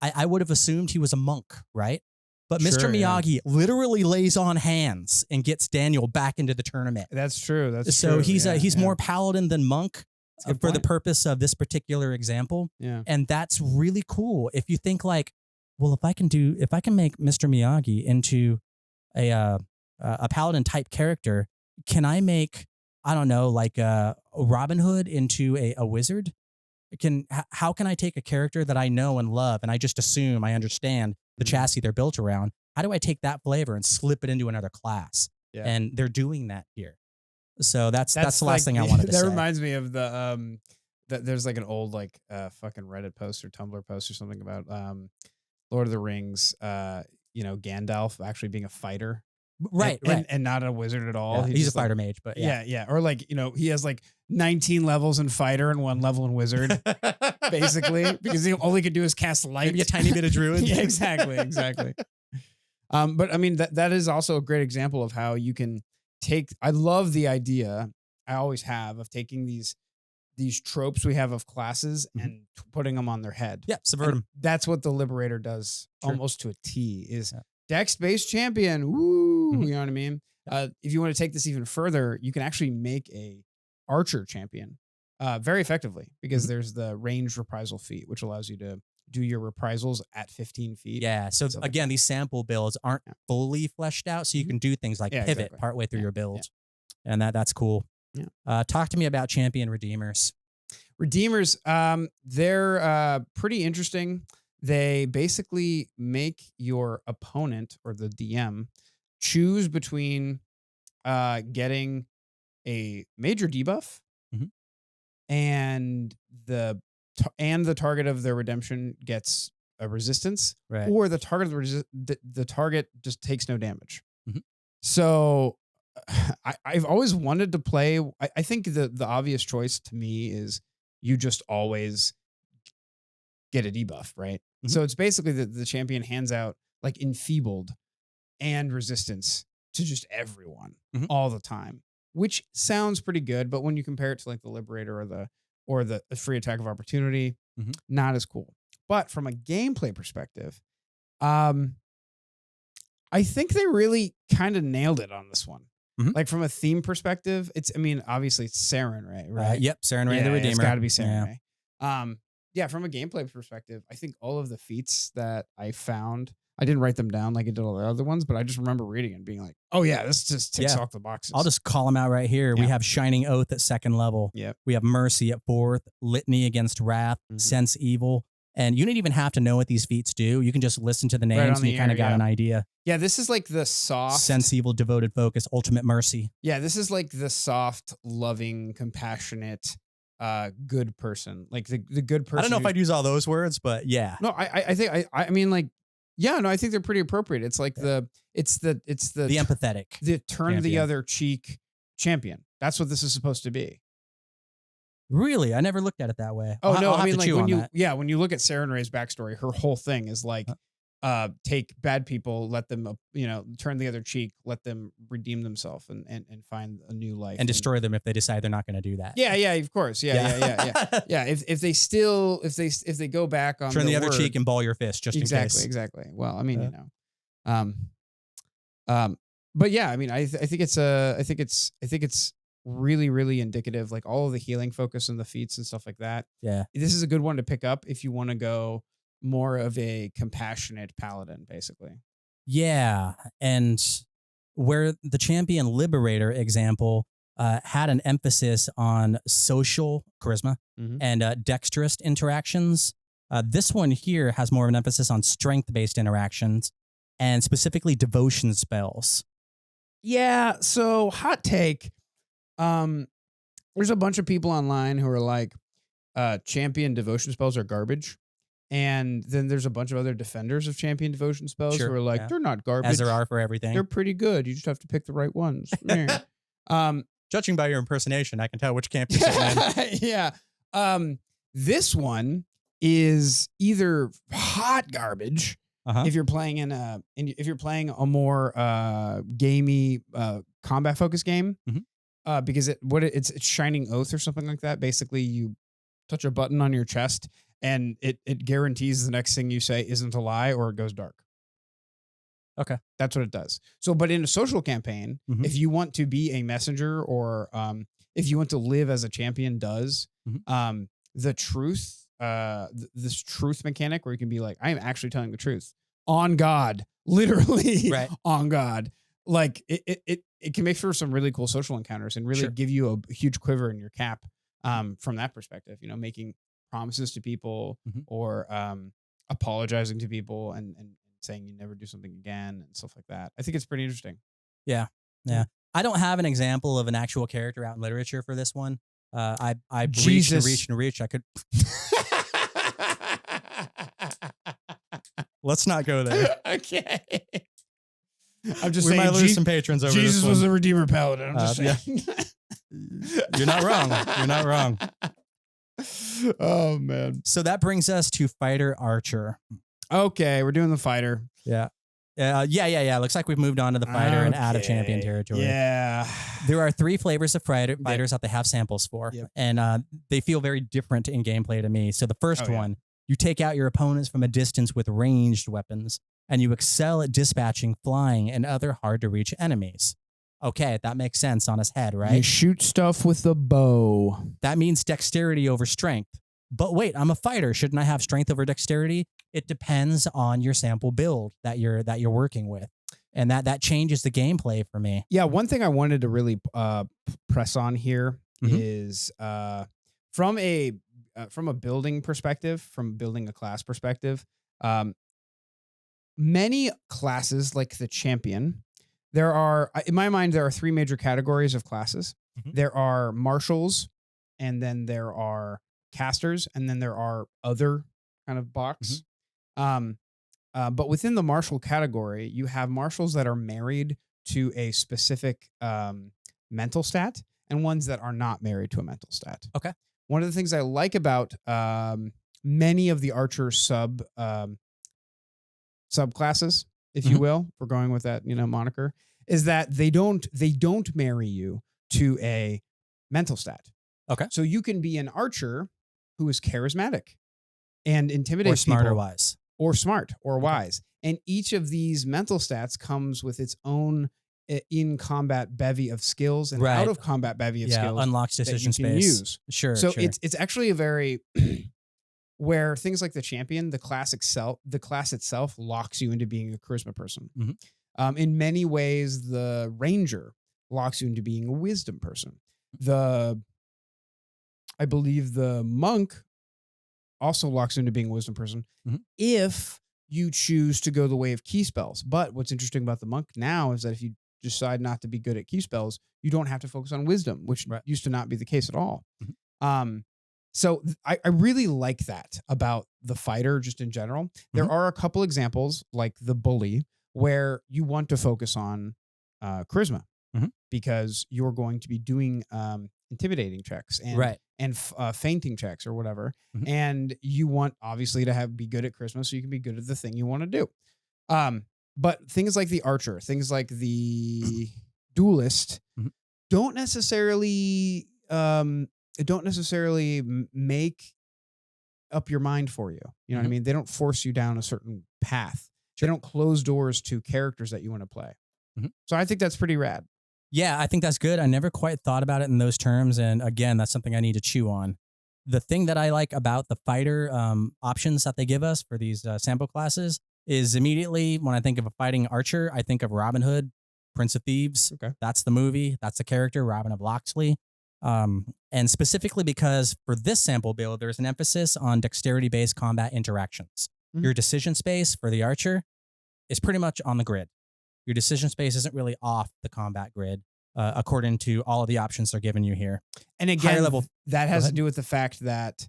I would have assumed he was a monk, right? But Mr. Miyagi literally lays on hands and gets Daniel back into the tournament. That's true. So he's more paladin than monk for the purpose of this particular example. Yeah. And that's really cool. If you think like, well, if I can make Mr. Miyagi into a paladin type character, can I make, I don't know, like Robin Hood into a wizard? How can I take a character that I know and love and I just assume I understand the chassis they're built around? How do I take that flavor and slip it into another class? Yeah. And they're doing that here. So that's the last thing I wanted to say. That reminds me of the that there's like an old like fucking Reddit post or Tumblr post or something about Lord of the Rings, Gandalf actually being a fighter. Right. And not a wizard at all. Yeah, he's a fighter mage, but yeah. Or like, he has like 19 levels in fighter and 1 level in wizard, basically, because he only could do is cast light. Maybe a tiny bit of druid. Yeah, exactly. But I mean, that is also a great example of how you can I love the idea, I always have, of taking these tropes we have of classes and putting them on their head. Yeah, subvert them. That's what the Liberator does almost to a T, is dex-based champion. Woo! You know what I mean? If you want to take this even further, you can actually make a archer champion very effectively, because there's the ranged reprisal feat, which allows you to do your reprisals at 15 feet. Yeah. So again, these sample builds aren't fully fleshed out, so you can do things like pivot partway through your build, and that's cool. Yeah. Talk to me about champion redeemers. Redeemers, they're pretty interesting. They basically make your opponent or the DM choose between getting a major debuff and the target of their redemption gets a resistance, right, or the target of the target just takes no damage. So I've always wanted to play. I think the obvious choice to me is you just always get a debuff, right? So it's basically the champion hands out like enfeebled and resistance to just everyone all the time, which sounds pretty good. But when you compare it to like the Liberator or the free attack of opportunity, not as cool. But from a gameplay perspective, I think they really kind of nailed it on this one. Like from a theme perspective, obviously it's Saren, right? Yep, Saren Ray the Redeemer. It's got to be Saren Ray. Yeah, from a gameplay perspective, I think all of the feats that I found, I didn't write them down like I did all the other ones, but I just remember reading it and being like, oh yeah, this just ticks off the boxes. I'll just call them out right here. We have Shining Oath at 2nd level. Yep. We have Mercy at 4th, Litany Against Wrath, Sense Evil. And you don't even have to know what these feats do. You can just listen to the names and you kind of got an idea. Yeah, this is like the soft... Sense Evil, Devoted Focus, Ultimate Mercy. Yeah, this is like the soft, loving, compassionate good person, like the good person. I don't know if I'd use all those words, but yeah. No, I think I mean like yeah, no, I think they're pretty appropriate. It's like it's the empathetic, the turn champion. the other cheek champion. That's what this is supposed to be. Really, I never looked at it that way. Oh no, I mean like when you look at Sarah Ray's backstory, her whole thing is like. Take bad people, let them, turn the other cheek, let them redeem themselves and find a new life and destroy them if they decide they're not going to do that. Yeah, of course. Yeah. If they go back on turn the other cheek and ball your fist just in case. Exactly. Well, I mean, but yeah, I mean, I think it's really, really indicative, like all of the healing focus and the feats and stuff like that. Yeah. This is a good one to pick up if you want to go more of a compassionate paladin, basically. Yeah. And where the champion Liberator example had an emphasis on social charisma and dexterous interactions, this one here has more of an emphasis on strength-based interactions and specifically devotion spells. Yeah. So hot take. There's a bunch of people online who are like, champion devotion spells are garbage. And then there's a bunch of other defenders of champion devotion spells who are like, they're not garbage. As there are for everything. They're pretty good. You just have to pick the right ones. Judging by your impersonation, I can tell which camp you're sitting in. Yeah. This one is either hot garbage if you're playing if you're playing a more gamey combat focused game, because it's Shining Oath or something like that. Basically, you touch a button on your chest. And it guarantees the next thing you say isn't a lie or it goes dark. Okay. That's what it does. So, but in a social campaign, if you want to be a messenger or if you want to live as a champion does, the truth, this truth mechanic where you can be like, I am actually telling the truth on God, literally on God. Like it can make for some really cool social encounters and really give you a huge quiver in your cap from that perspective, making promises to people or apologizing to people and saying you never do something again and stuff like that. I think it's pretty interesting. Yeah. I don't have an example of an actual character out in literature for this one. I reached and reached. I could. Let's not go there. Okay. I'm just saying. We might lose some patrons over Jesus this one. was a Redeemer Paladin. I'm just saying. You're not wrong. You're not wrong. Oh man. So that brings us to Fighter Archer. Okay, we're doing the Fighter. Yeah. Looks like we've moved on to the Fighter and out of champion territory. Yeah. There are 3 flavors of fighters that they have samples for, and they feel very different in gameplay to me. So the first one, you take out your opponents from a distance with ranged weapons, and you excel at dispatching flying and other hard-to-reach enemies. Okay, that makes sense on his head, right? You shoot stuff with a bow. That means dexterity over strength. But wait, I'm a fighter. Shouldn't I have strength over dexterity? It depends on your sample build that you're working with. And that changes the gameplay for me. Yeah, one thing I wanted to really press on here is from a building perspective, from building a class perspective, many classes like the champion, there are, in my mind, there are 3 major categories of classes. There are marshals, and then there are casters, and then there are other kind of box. But within the martial category, you have marshals that are married to a specific mental stat and ones that are not married to a mental stat. Okay. One of the things I like about many of the archer subclasses, if you will, we're going with that, moniker, is that they don't marry you to a mental stat. Okay. So you can be an archer who is charismatic and intimidates or smart people, or wise. Or smart or wise. And each of these mental stats comes with its own in combat bevy of skills and out of combat bevy of skills. Unlocks decision that you can space. Use. Sure. So it's actually a very where things like the champion, the class itself locks you into being a charisma person. In many ways, the ranger locks you into being a wisdom person. I believe the monk also locks into being a wisdom person if you choose to go the way of key spells. But what's interesting about the monk now is that if you decide not to be good at key spells, you don't have to focus on wisdom, which used to not be the case at all. I really like that about the fighter just in general. There are a couple examples like the bully where you want to focus on charisma because you're going to be doing intimidating checks and fainting checks or whatever. And you want obviously to be good at charisma so you can be good at the thing you want to do. But things like the archer, things like the duelist don't necessarily make up your mind for you. You know what I mean? They don't force you down a certain path. They don't close doors to characters that you want to play. So I think that's pretty rad. Yeah, I think that's good. I never quite thought about it in those terms. And again, that's something I need to chew on. The thing that I like about the fighter options that they give us for these sample classes is immediately when I think of a fighting archer, I think of Robin Hood, Prince of Thieves. Okay. That's the movie. That's the character, Robin of Locksley. And specifically because for this sample build, there's an emphasis on dexterity-based combat interactions. Your decision space for the archer is pretty much on the grid. Your decision space isn't really off the combat grid, according to all of the options they're giving you here. And again, that has to do with the fact that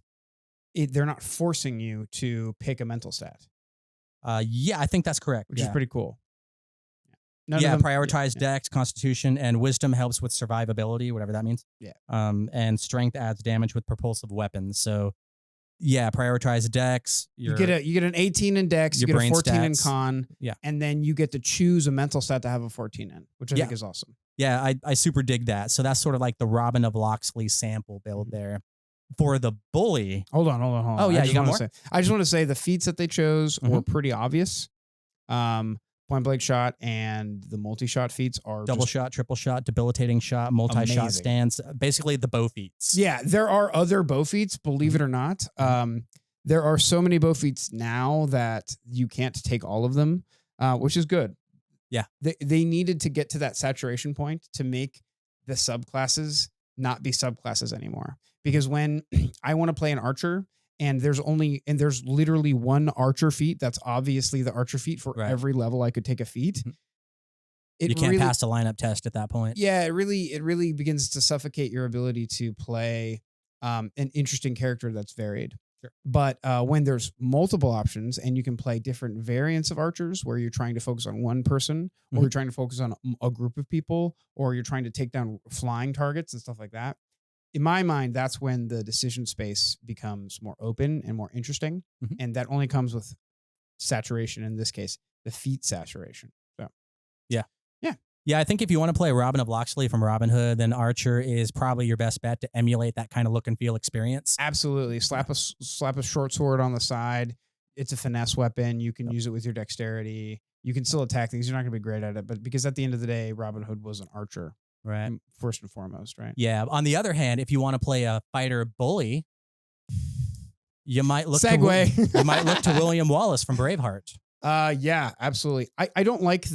they're not forcing you to pick a mental stat. Yeah, I think that's correct. Which is pretty cool. Prioritize Dex, Constitution, and Wisdom helps with survivability, whatever that means. Yeah. And Strength adds damage with propulsive weapons. So, yeah, prioritize Dex. You get an 18 in Dex, you get a 14 in Con, and then you get to choose a mental stat to have a 14 in, which I think is awesome. Yeah, I super dig that. So that's sort of like the Robin of Locksley sample build there. For the bully. Hold on. Oh, yeah, you got more? I just want to say the feats that they chose were pretty obvious. Point blank shot and the multi-shot feats are double shot, triple shot, debilitating shot, multi-shot stance, basically the bow feats. Yeah, there are other bow feats, believe it or not. There are so many bow feats now that you can't take all of them, which is good. Yeah. They needed to get to that saturation point to make the subclasses not be subclasses anymore. Because when I want to play an archer, and there's literally one archer feat that's obviously the archer feat for every level I could take a feat. You can't pass a lineup test at that point. Yeah, it really begins to suffocate your ability to play an interesting character that's varied. Sure. But when there's multiple options and you can play different variants of archers where you're trying to focus on one person or you're trying to focus on a group of people or you're trying to take down flying targets and stuff like that. In my mind, that's when the decision space becomes more open and more interesting. And that only comes with saturation, in this case, the feat saturation. So, Yeah, I think if you want to play Robin of Locksley from Robin Hood, then Archer is probably your best bet to emulate that kind of look and feel experience. Absolutely. Slap a short sword on the side. It's a finesse weapon. You can use it with your dexterity. You can still attack things. You're not going to be great at it, but because at the end of the day, Robin Hood was an archer. Right. First and foremost, right? Yeah. On the other hand, if you want to play a fighter bully, you might look to William Wallace from Braveheart. Yeah, absolutely. I don't like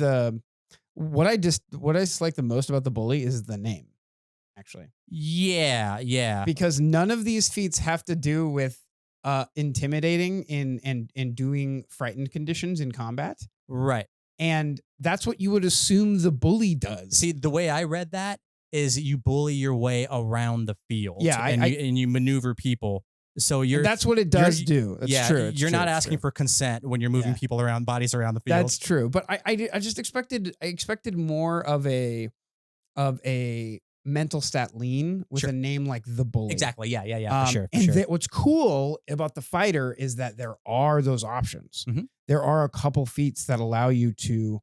what I dislike the most about the bully is the name, actually. Yeah. Because none of these feats have to do with intimidating and doing frightened conditions in combat. Right. And that's what you would assume the bully does. See, the way I read that is you bully your way around the field. Yeah, and you maneuver people. So that's what it does do. That's true. You're not asking for consent when you're moving people around, bodies around the field. That's true. But I just expected more of a mental stat lean with a name like the bully. Exactly. Yeah. For sure. What's cool about the fighter is that there are those options. There are a couple feats that allow you to,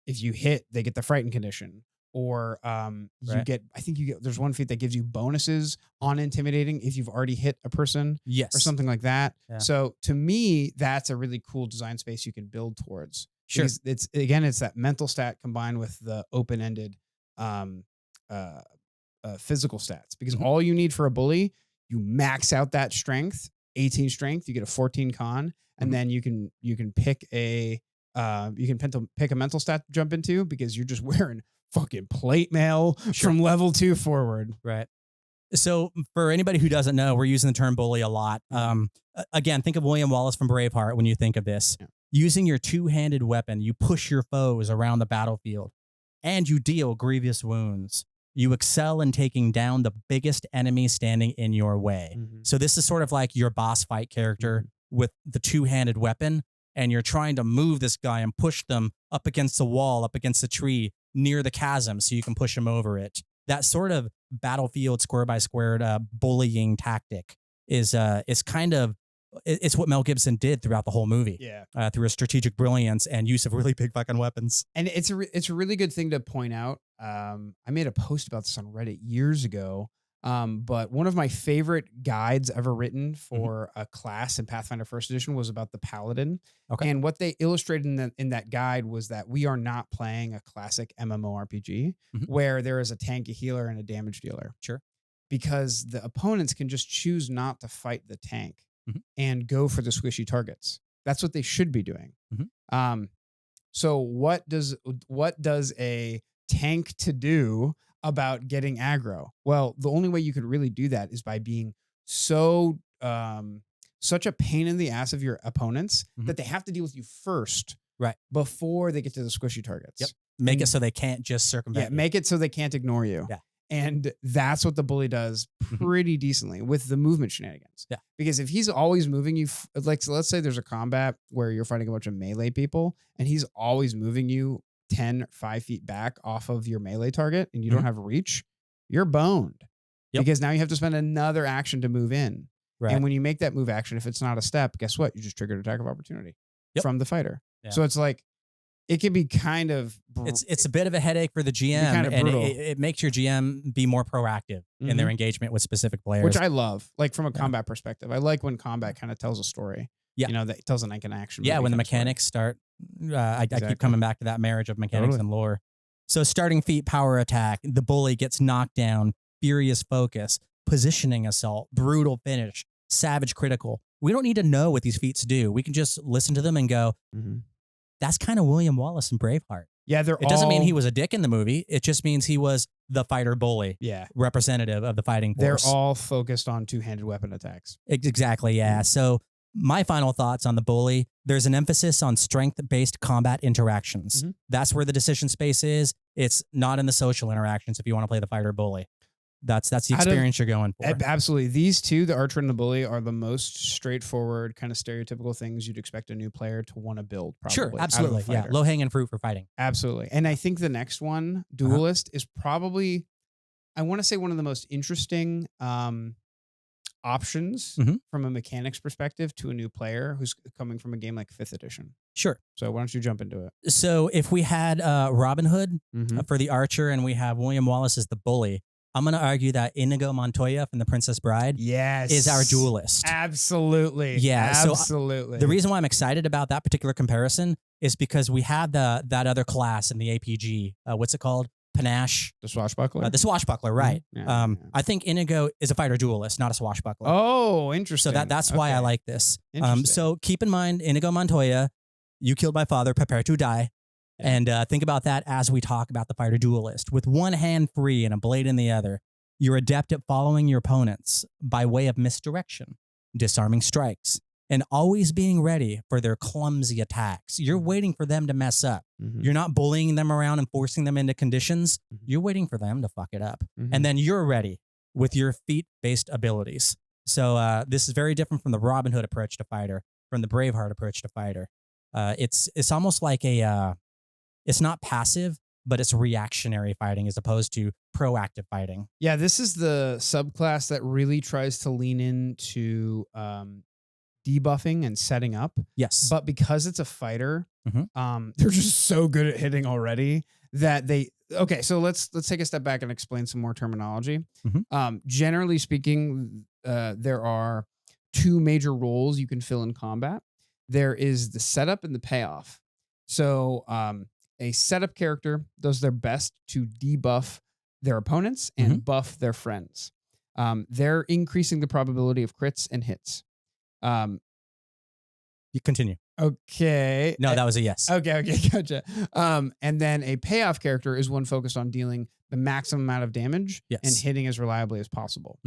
if you hit, they get the frightened condition. Or there's one feat that gives you bonuses on intimidating if you've already hit a person. Yes. Or something like that. Yeah. So to me, that's a really cool design space you can build towards. Sure. Because it's that mental stat combined with the open-ended physical stats. Because all you need for a bully, you max out that strength, 18 strength, you get a 14 con, and then you can pick a mental stat to jump into because you're just wearing fucking plate mail from level 2 forward. Right. So for anybody who doesn't know, we're using the term bully a lot. Again, think of William Wallace from Braveheart when you think of this. Yeah. Using your two-handed weapon, you push your foes around the battlefield and you deal grievous wounds. you excel in taking down the biggest enemy standing in your way. So this is sort of like your boss fight character with the two-handed weapon, and you're trying to move this guy and push them up against the wall, up against the tree, near the chasm so you can push him over it. That sort of battlefield square by square bullying tactic is kind of, it's what Mel Gibson did throughout the whole movie. Yeah. Through a strategic brilliance and use of really big fucking weapons. And it's a really good thing to point out. I made a post about this on Reddit years ago. But one of my favorite guides ever written for a class in Pathfinder First Edition was about the Paladin. Okay. And what they illustrated in that guide was that we are not playing a classic MMORPG where there is a tank, a healer, and a damage dealer. Sure. Because the opponents can just choose not to fight the tank and go for the squishy targets. That's what they should be doing. So what does a tank to do about getting aggro? Well, the only way you could really do that is by being such a pain in the ass of your opponents that they have to deal with you first, right, before they get to the squishy targets. Yep. Make it so they can't just circumvent. Yeah, make it so they can't ignore you. Yeah. And that's what the bully does pretty decently with the movement shenanigans. Yeah. Because if he's always moving you, like, so let's say there's a combat where you're fighting a bunch of melee people and he's always moving you 5 feet back off of your melee target and you don't have reach, you're boned. Yep. Because now you have to spend another action to move in. Right. And when you make that move action, if it's not a step, guess what? You just triggered attack of opportunity from the fighter. Yeah. So it's like, it can be kind of... It's a bit of a headache for the GM, and it makes your GM be more proactive in their engagement with specific players. Which I love, like from a combat perspective. I like when combat kind of tells a story. Yeah. You know, that tells an action. Yeah, when the mechanics start. I keep coming back to that marriage of mechanics and lore. So starting feat, power attack, the bully gets knocked down, furious focus, positioning assault, brutal finish, savage critical. We don't need to know what these feats do. We can just listen to them and go... That's kind of William Wallace and Braveheart. Yeah, it doesn't mean he was a dick in the movie. It just means he was the fighter bully. Yeah. Representative of the fighting force. They're all focused on two-handed weapon attacks. Exactly, yeah. So my final thoughts on the bully, there's an emphasis on strength-based combat interactions. That's where the decision space is. It's not in the social interactions if you want to play the fighter bully. That's the experience you're going for. Absolutely. These two, the archer and the bully, are the most straightforward, kind of stereotypical things you'd expect a new player to want to build. Probably, sure, absolutely. Yeah, low-hanging fruit for fighting. Absolutely. And I think the next one, Duelist, is probably, I want to say, one of the most interesting options from a mechanics perspective to a new player who's coming from a game like 5th edition. Sure. So why don't you jump into it? So if we had Robin Hood for the archer and we have William Wallace as the bully, I'm going to argue that Inigo Montoya from The Princess Bride is our duelist. Absolutely. Yeah. Absolutely. So the reason why I'm excited about that particular comparison is because we have that other class in the APG. What's it called? Panache. The swashbuckler? The swashbuckler, right. Yeah. I think Inigo is a fighter duelist, not a swashbuckler. Oh, interesting. So that's why I like this. So keep in mind, Inigo Montoya, you killed my father, prepare to die. Yeah. And think about that as we talk about the fighter duelist. With one hand free and a blade in the other, you're adept at following your opponents by way of misdirection, disarming strikes, and always being ready for their clumsy attacks. You're waiting for them to mess up. You're not bullying them around and forcing them into conditions. You're waiting for them to fuck it up. And then you're ready with your feat-based abilities. So this is very different from the Robin Hood approach to fighter, from the Braveheart approach to fighter. It's almost like it's not passive, but it's reactionary fighting as opposed to proactive fighting. Yeah, this is the subclass that really tries to lean into debuffing and setting up. Yes. But because it's a fighter, they're just so good at hitting already that they... Okay, so let's take a step back and explain some more terminology. Generally speaking, there are two major roles you can fill in combat. There is the setup and the payoff. So... a setup character does their best to debuff their opponents and buff their friends. They're increasing the probability of crits and hits. You continue. Okay. No, that was a yes. Okay, gotcha. And then a payoff character is one focused on dealing the maximum amount of damage and hitting as reliably as possible.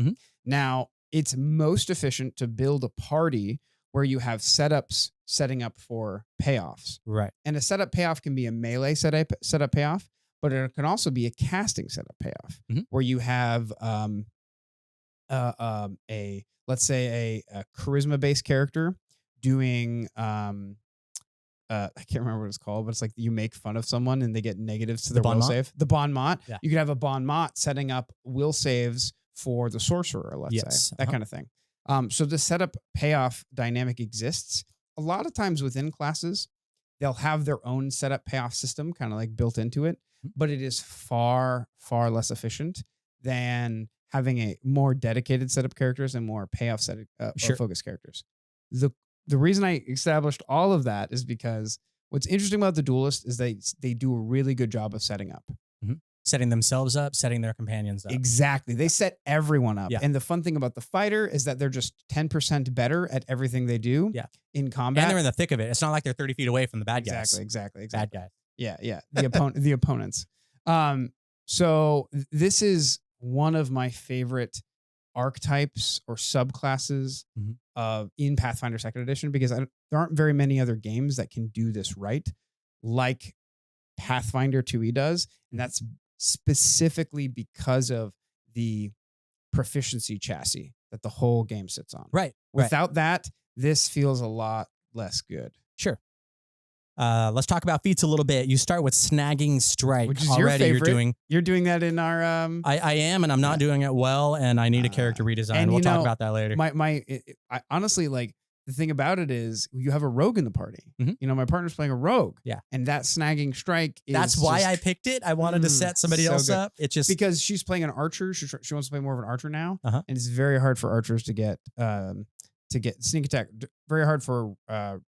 Now, it's most efficient to build a party where you have setups setting up for payoffs. Right. And a setup payoff can be a melee setup payoff, but it can also be a casting setup payoff where you have let's say a charisma based character doing I can't remember what it's called, but it's like you make fun of someone and they get negatives to their will save. The bon mot. Yeah. You could have a bon mot setting up will saves for the sorcerer, let's say. That kind of thing. So the setup payoff dynamic exists. A lot of times within classes, they'll have their own setup payoff system kind of like built into it, but it is far, far less efficient than having a more dedicated set of characters and more payoff set focused characters. The reason I established all of that is because what's interesting about the Duelist is they do a really good job of setting up. Setting themselves up, setting their companions up. Exactly. They set everyone up. Yeah. And the fun thing about the fighter is that they're just 10% better at everything they do in combat. And they're in the thick of it. It's not like they're 30 feet away from the bad guys. Exactly. Bad guys. Yeah. The opponents. So this is one of my favorite archetypes or subclasses in Pathfinder 2nd Edition because there aren't very many other games that can do this right like Pathfinder 2e does. And that's specifically because of the proficiency chassis that the whole game sits on. Right. Without that, this feels a lot less good. Sure. Let's talk about feats a little bit. You start with Snagging Strike. Which is already your favorite. You're doing that in our... I am, and I'm not doing it well, and I need a character redesign. And we'll talk about that later. I honestly, like, the thing about it is you have a rogue in the party. You know, my partner's playing a rogue. Yeah. And that Snagging Strike is... That's why I picked it. I wanted to set somebody else up. It's just... Because she's playing an archer. She wants to play more of an archer now. And it's very hard for archers to get sneak attack. Very hard for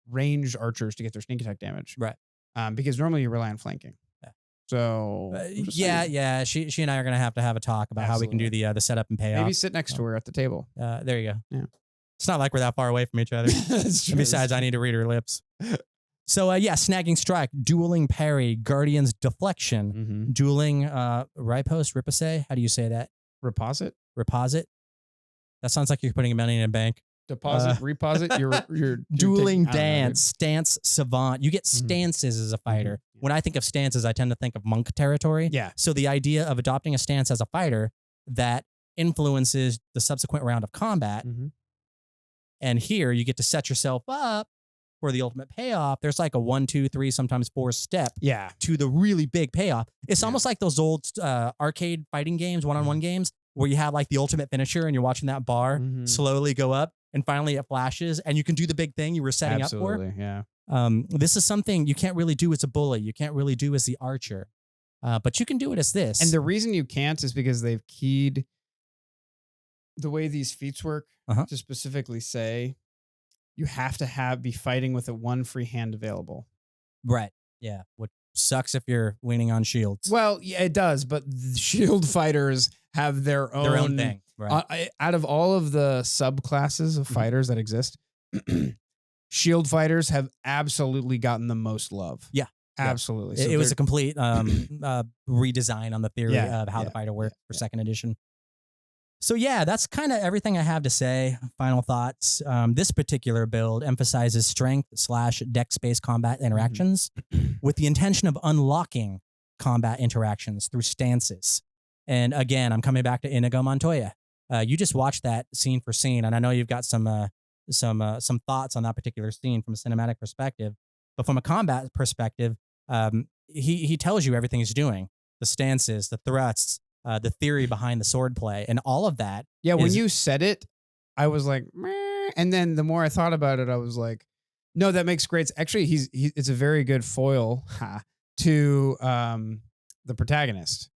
ranged archers to get their sneak attack damage. Right. Because normally you rely on flanking. Yeah. So yeah. She and I are gonna have to have a talk about how we can do the setup and payoff. Maybe sit next to her at the table. There you go. Yeah. It's not like we're that far away from each other. And besides, I need to read her lips. So Snagging Strike, Dueling Parry, Guardian's Deflection, Dueling Riposte, Riposte. How do you say that? Reposit. That sounds like you're putting money in a bank. Deposit, reposit, your Dueling Dance, Stance Savant. You get stances as a fighter. When I think of stances, I tend to think of monk territory. Yeah. So the idea of adopting a stance as a fighter that influences the subsequent round of combat. And here you get to set yourself up for the ultimate payoff. There's like a 1, 2, 3, sometimes 4 step to the really big payoff. It's almost like those old arcade fighting games, one-on-one games, where you have like the ultimate finisher and you're watching that bar slowly go up. And finally it flashes and you can do the big thing you were setting up for. Yeah. This is something you can't really do as a bully. You can't really do as the archer. But you can do it as this. And the reason you can't is because they've keyed the way these feats work to specifically say you have to be fighting with a 1 free hand available. Right. Yeah. What sucks if you're leaning on shields. Well, yeah, it does. But the shield fighters have their own thing. Right. Out of all of the subclasses of fighters that exist, shield fighters have absolutely gotten the most love. Yeah. Absolutely. So it was a complete redesign on the theory of how the fighter worked for 2nd edition. So that's kind of everything I have to say. Final thoughts. This particular build emphasizes strength/dex-based combat interactions with the intention of unlocking combat interactions through stances. And again, I'm coming back to Inigo Montoya. You just watched that scene for scene, and I know you've got some thoughts on that particular scene from a cinematic perspective. But from a combat perspective, he tells you everything he's doing: the stances, the thrusts, the theory behind the swordplay, and all of that. Yeah, when you said it, I was like, meh. And then the more I thought about it, I was like, no, that makes great. Actually, it's a very good foil to the protagonist,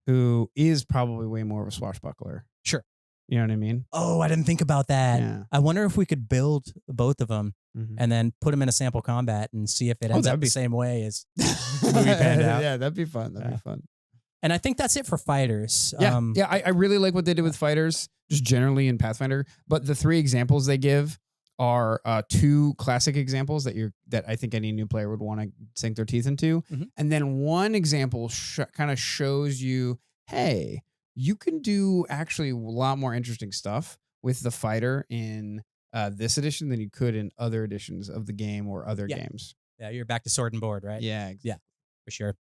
who is probably way more of a swashbuckler. Sure. You know what I mean? Oh, I didn't think about that. Yeah. I wonder if we could build both of them and then put them in a sample combat and see if it ends up the same way as the movie panned out. Yeah, that'd be fun. That'd be fun. And I think that's it for fighters. I really like what they did with fighters, just generally in Pathfinder. But the 3 examples they give are 2 classic examples that I think any new player would want to sink their teeth into. And then 1 example kind of shows you, hey, you can do actually a lot more interesting stuff with the fighter in this edition than you could in other editions of the game or other games. Yeah, you're back to sword and board, right? Yeah, exactly. For sure.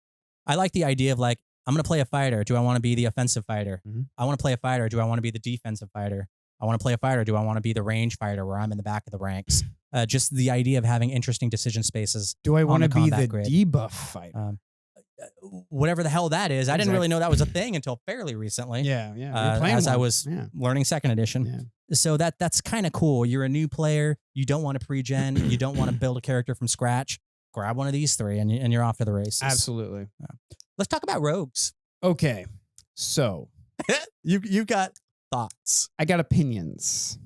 I like the idea of like, I'm going to play a fighter. Do I want to be the offensive fighter? Mhm. I want to play a fighter. Do I want to be the defensive fighter? I want to play a fighter. Do I want to be the range fighter where I'm in the back of the ranks? Just the idea of having interesting decision spaces. Do I want to be the grid. debuff fighter? Whatever the hell that is. Exactly. I didn't really know that was a thing until fairly recently. Yeah. As I was learning second edition. Yeah. So that's kind of cool. You're a new player. You don't want to pre-gen. You don't want to build a character from scratch. Grab one of these three and you're off to the races. Absolutely. Let's talk about rogues. Okay. So you got thoughts. I got opinions.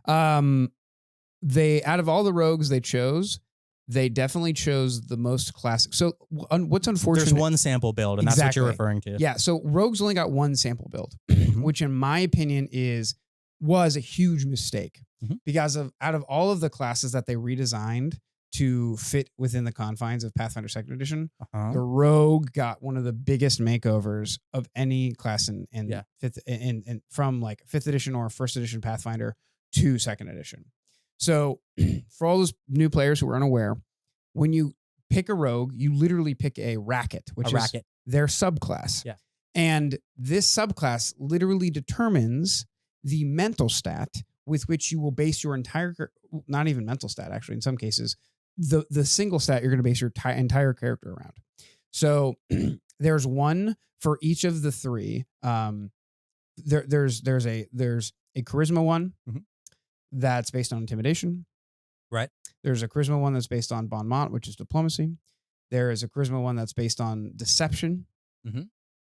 They, out of all the rogues they chose, they definitely chose the most classic. So what's unfortunate? There's one sample build, and that's what you're referring to. Yeah. So rogues only got one sample build, which in my opinion was a huge mistake because out of all of the classes that they redesigned to fit within the confines of Pathfinder 2nd Edition, the rogue got one of the biggest makeovers of any class in fifth in from like 5th edition or 1st edition Pathfinder to 2nd edition. So for all those new players who are unaware, when you pick a rogue, you literally pick a racket, which is their subclass. Yeah. And this subclass literally determines the mental stat with which you will base your entire, not even mental stat, actually, in some cases, the single stat you're going to base your entire character around. So there's one for each of the three. There's a charisma one that's based on intimidation. Right. There's a charisma one that's based on bon mot, which is diplomacy. There is a charisma one that's based on deception.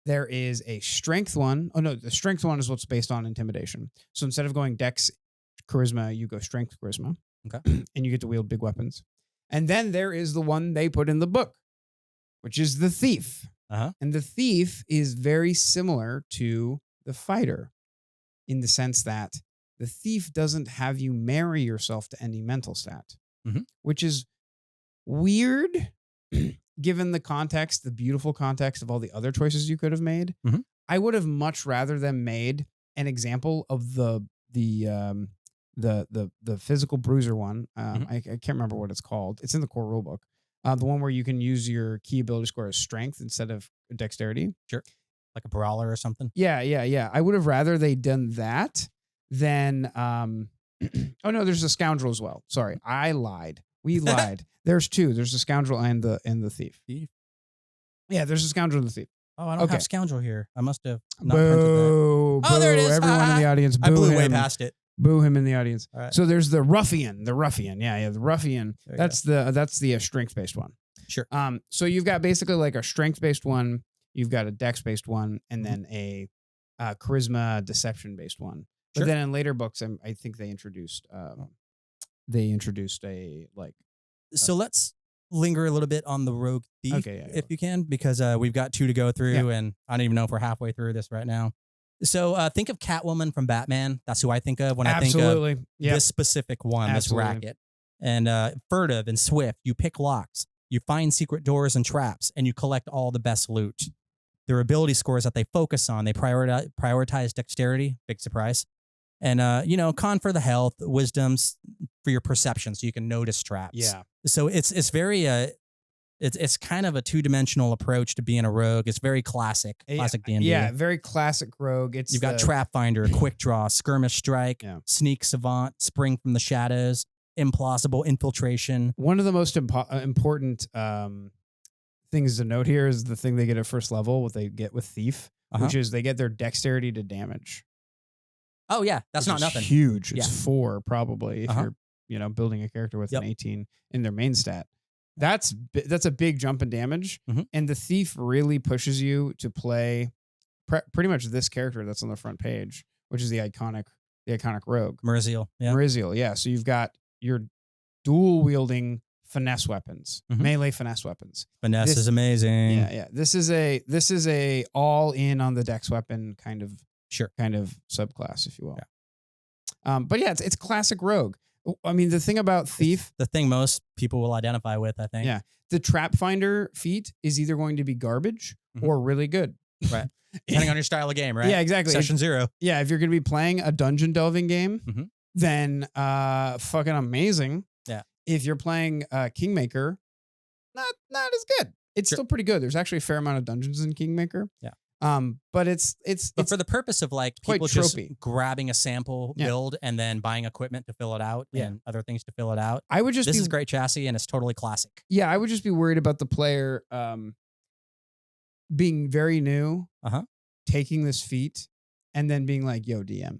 There is a strength one. Oh no, the strength one is what's based on intimidation. So instead of going dex charisma, you go strength charisma. Okay. And you get to wield big weapons. And then there is the one they put in the book, which is the thief. And the thief is very similar to the fighter in the sense that the thief doesn't have you marry yourself to any mental stat, which is weird given the context, the beautiful context of all the other choices you could have made. I would have much rather them made an example of the physical bruiser one. I can't remember what it's called. It's in the core rulebook. The one where you can use your key ability score as strength instead of dexterity. Sure. Like a brawler or something. Yeah. I would have rather they done that than oh no, there's a scoundrel as well. Sorry, I lied. We lied. There's two. There's a scoundrel and the thief. Yeah, there's a scoundrel and the thief. Oh, I don't have scoundrel here. I must have not printed that. Oh, there it is. Everyone in the audience, boo I blew him. way past it. Boo him in the audience. Right. So there's the ruffian. The ruffian. That's the strength-based one. Sure. So you've got basically like a strength-based one, you've got a dex-based one, and then a charisma deception-based one. But then in later books, I think they introduced a like. So let's linger a little bit on the rogue thief, if you can, because we've got two to go through, and I don't even know if we're halfway through this right now. So think of Catwoman from Batman. That's who I think of when I think of this specific one, this racket. And furtive and swift, you pick locks, you find secret doors and traps, and you collect all the best loot. Their ability scores that they focus on, they prioritize dexterity, big surprise. And, con for the health, wisdoms for your perception, so you can notice traps. Yeah. So it's very, it's kind of a two-dimensional approach to being a rogue. It's very classic D&D. Yeah, very classic rogue. You've got Trap Finder, Quick Draw, Skirmish Strike, Sneak Savant, Spring from the Shadows, Implausible Infiltration. One of the most important things to note here is the thing they get at first level, what they get with Thief, which is they get their dexterity to damage. Oh yeah, that's not nothing. Huge. It's 4 probably if you're building a character with an 18 in their main stat. That's a big jump in damage, and the Thief really pushes you to play pretty much this character that's on the front page, which is the iconic rogue, Meriziel. Yeah. Meriziel. Yeah. So you've got your dual wielding finesse weapons, melee finesse weapons. Finesse is amazing. Yeah. This is a all in on the dex weapon kind of subclass, if you will. Yeah. But yeah, it's classic rogue. I mean, the thing about Thief... It's the thing most people will identify with, I think. Yeah. The Trap Finder feat is either going to be garbage or really good. Right. Depending on your style of game, right? Yeah, exactly. Session 0. Yeah, if you're going to be playing a dungeon delving game, then fucking amazing. Yeah. If you're playing Kingmaker, not as good. It's still pretty good. There's actually a fair amount of dungeons in Kingmaker. Yeah. But it's for the purpose of like quite people just tropey. grabbing a sample build and then buying equipment to fill it out and other things to fill it out. I would just this is great chassis and it's totally classic. Yeah, I would just be worried about the player being very new, taking this feat, and then being like, "Yo, DM,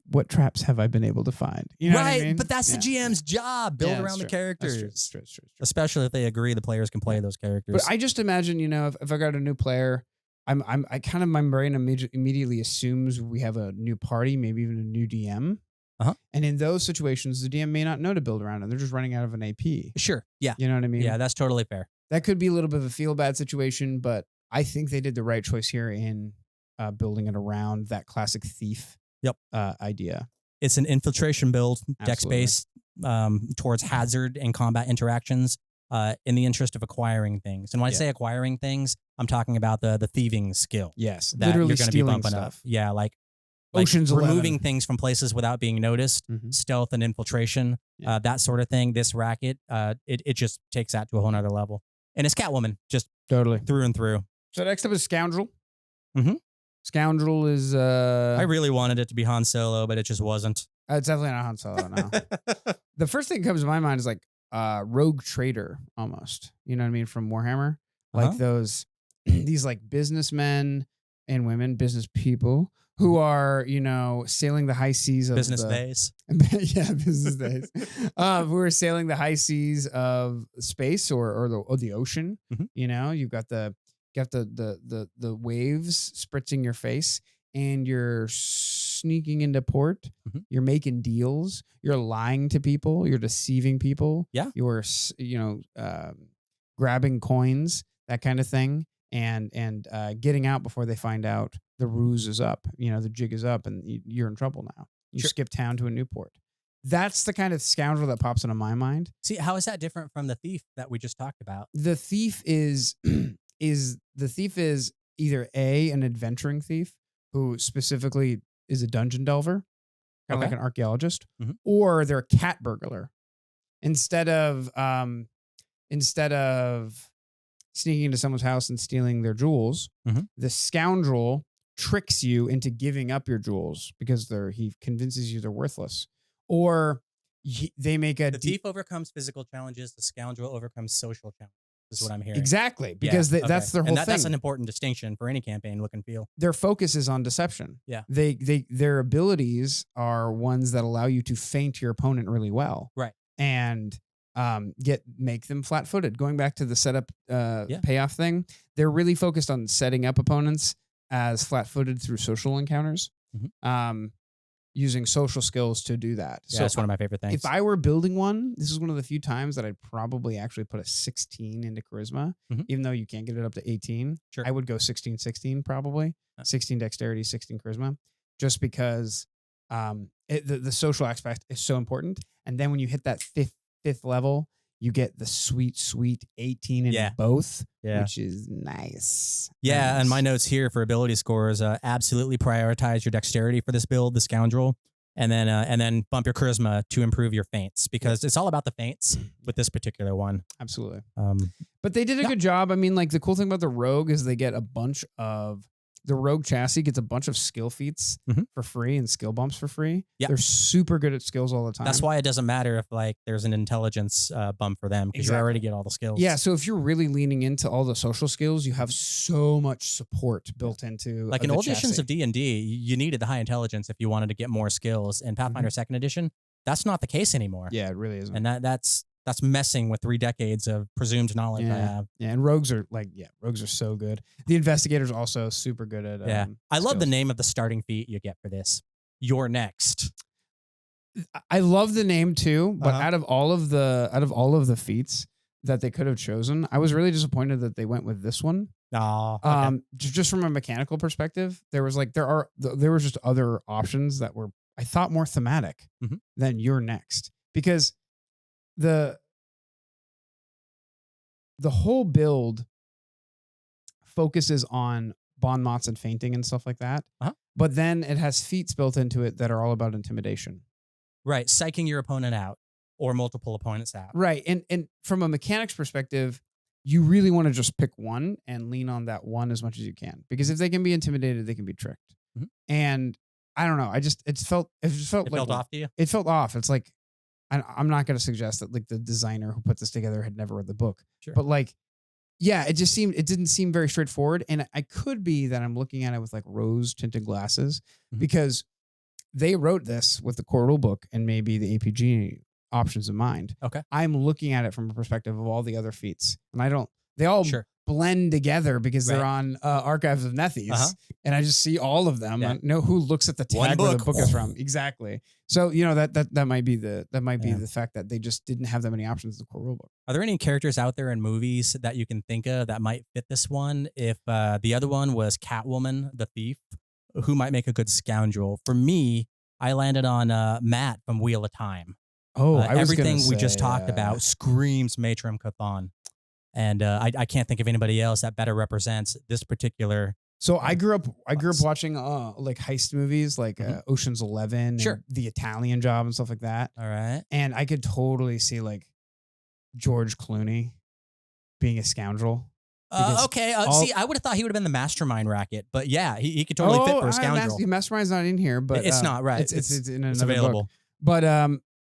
what traps have I been able to find?" You know what I mean? But that's the GM's job. Build around the characters. That's true. Especially if they agree the players can play those characters. But I just imagine, if I got a new player, I kind of, my brain immediately assumes we have a new party, maybe even a new DM. And in those situations, the DM may not know to build around it. They're just running out of an AP. Sure. Yeah. You know what I mean? Yeah, that's totally fair. That could be a little bit of a feel bad situation, but I think they did the right choice here in building it around that classic thief idea. It's an infiltration build, dex-based towards hazard and combat interactions in the interest of acquiring things. And when I say acquiring things, I'm talking about the thieving skill. Yes, that literally you're going to be bumping stuff. up. Yeah, like Ocean's removing 11. things from places without being noticed, stealth and infiltration, that sort of thing. This racket, it just takes that to a whole nother level. And it's Catwoman, just totally through and through. So next up is Scoundrel. Mm-hmm. Scoundrel is... I really wanted it to be Han Solo, but it just wasn't. It's definitely not Han Solo, no. The first thing that comes to my mind is like rogue trader, almost. You know what I mean? From Warhammer. Like these like businessmen and women, business people, who are, sailing the high seas of business days. Yeah, business days. Who are sailing the high seas of space or the ocean. You've got the waves spritzing your face, and you're sneaking into port. You're making deals. You're lying to people. You're deceiving people. Yeah. You're grabbing coins, that kind of thing, and getting out before they find out the ruse is up. The jig is up, and you're in trouble now. You skip town to a new port. That's the kind of scoundrel that pops into my mind. See, how is that different from the thief that we just talked about? The thief is either an adventuring thief who specifically is a dungeon delver, kind of like an archaeologist, or they're a cat burglar. Instead of sneaking into someone's house and stealing their jewels, the scoundrel tricks you into giving up your jewels because he convinces you they're worthless. Or they make the thief overcomes physical challenges, the scoundrel overcomes social challenges. Is what I'm hearing. Exactly, because that's their whole thing. That's an important distinction for any campaign look and feel. Their focus is on deception. Yeah. Their abilities are ones that allow you to feint your opponent really well. Right. And make them flat-footed. Going back to the setup payoff thing, they're really focused on setting up opponents as flat-footed through social encounters. Using social skills to do that. Yeah, so that's one of my favorite things. If I were building one, this is one of the few times that I'd probably actually put a 16 into charisma, even though you can't get it up to 18. Sure. I would go 16-16 probably. 16 dexterity, 16 charisma, just because the social aspect is so important. And then when you hit that fifth level, you get the sweet 18 in both, which is nice. Yeah, nice. And my notes here for ability scores, absolutely prioritize your dexterity for this build, the scoundrel, and then bump your charisma to improve your feints, because it's all about the feints with this particular one. Absolutely. But they did a good job. I mean, like the cool thing about the rogue is they get the rogue chassis gets a bunch of skill feats for free and skill bumps for free. Yeah. They're super good at skills all the time. That's why it doesn't matter if like there's an intelligence bump for them, because you already get all the skills. Yeah. So if you're really leaning into all the social skills, you have so much support built into like in old editions of D&D, you needed the high intelligence if you wanted to get more skills. In Pathfinder 2nd edition, that's not the case anymore. Yeah, it really isn't. And that's messing with 3 decades of presumed knowledge I have. Yeah, and rogues are so good. The investigator's also super good at I love the name of the starting feat you get for this. You're next. I love the name too, but out of all of the feats that they could have chosen, I was really disappointed that they went with this one. Oh, okay. Just from a mechanical perspective, there was just other options that were, I thought, more thematic than You're Next, because the whole build focuses on bon mots and feinting and stuff like that. But then it has feats built into it that are all about intimidation. Right. Psyching your opponent out or multiple opponents out. Right. And from a mechanics perspective, you really want to just pick one and lean on that one as much as you can, because if they can be intimidated, they can be tricked. And I don't know. It felt off to you. It felt off. It's like, I'm not going to suggest that like the designer who put this together had never read the book, but like, yeah, it didn't seem very straightforward. And I could be that I'm looking at it with like rose tinted glasses, because they wrote this with the core rule book and maybe the APG options in mind. Okay. I'm looking at it from a perspective of all the other feats, and they all blend together because they're on Archives of Nethys, and I just see all of them. I know who looks at the tag where the book is from. Exactly. So, that might be the fact that they just didn't have that many options in the core rulebook. Are there any characters out there in movies that you can think of that might fit this one? If the other one was Catwoman, the thief, who might make a good scoundrel? For me, I landed on Matt from Wheel of Time. Oh, everything we just talked about screams Matrim Cathan. And I can't think of anybody else that better represents this particular. So I grew up watching like heist movies like Ocean's 11, and The Italian Job and stuff like that. All right. And I could totally see like George Clooney being a scoundrel. Okay. See, I would have thought he would have been the mastermind racket, but yeah, he could totally fit for a scoundrel. Mastermind's not in here, but it's not right. It's in another available. book. But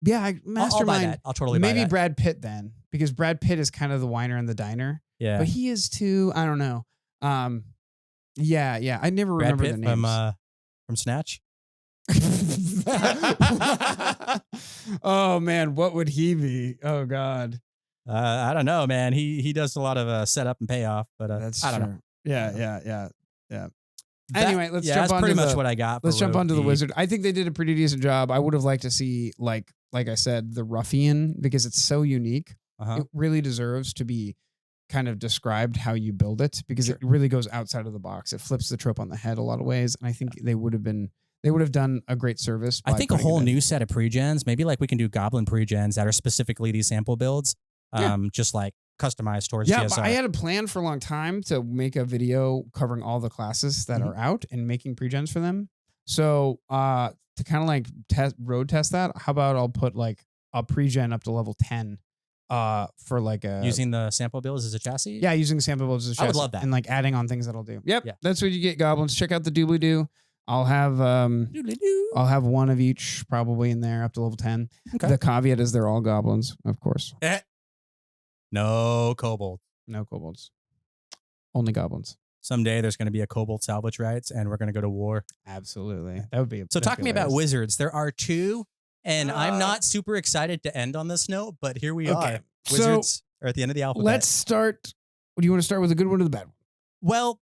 yeah, Mastermind. I'll buy that. I'll totally buy that. Maybe Brad Pitt then, because Brad Pitt is kind of the whiner and the diner. Yeah, but he is too. I don't know. Yeah. I never remember the names from Snatch. Oh man, what would he be? Oh God. I don't know, man. He does a lot of setup and payoff, but that's I don't know. Yeah. Anyway, let's jump on. That's pretty much what I got. Let's jump onto the wizard. I think they did a pretty decent job. I would have liked to see like I said, the ruffian, because it's so unique. It really deserves to be kind of described how you build it, because it really goes outside of the box. It flips the trope on the head a lot of ways, and I think they would have done a great service. I think a whole new set of pre-gens, maybe like we can do goblin pre-gens that are specifically these sample builds, just like customized towards GSR. I had a plan for a long time to make a video covering all the classes that are out and making pre-gens for them. So to kind of like road test that, how about I'll put like a pre-gen up to level 10 for like a... Using the sample builds as a chassis? Yeah, using the sample builds as a chassis. I would love that. And like adding on things that'll do. Yep, that's what you get, goblins. Check out the doobly-doo. I'll have one of each probably in there up to level 10. Okay. The caveat is they're all goblins, of course. No kobolds. No kobolds. Only goblins. Someday there's going to be a kobold salvage rights, and we're going to go to war. Absolutely. That would be. So talk to me about wizards. There are two, and I'm not super excited to end on this note, but here we are. Wizards are at the end of the alphabet. Let's start. Do you want to start with the good one or the bad one? Well,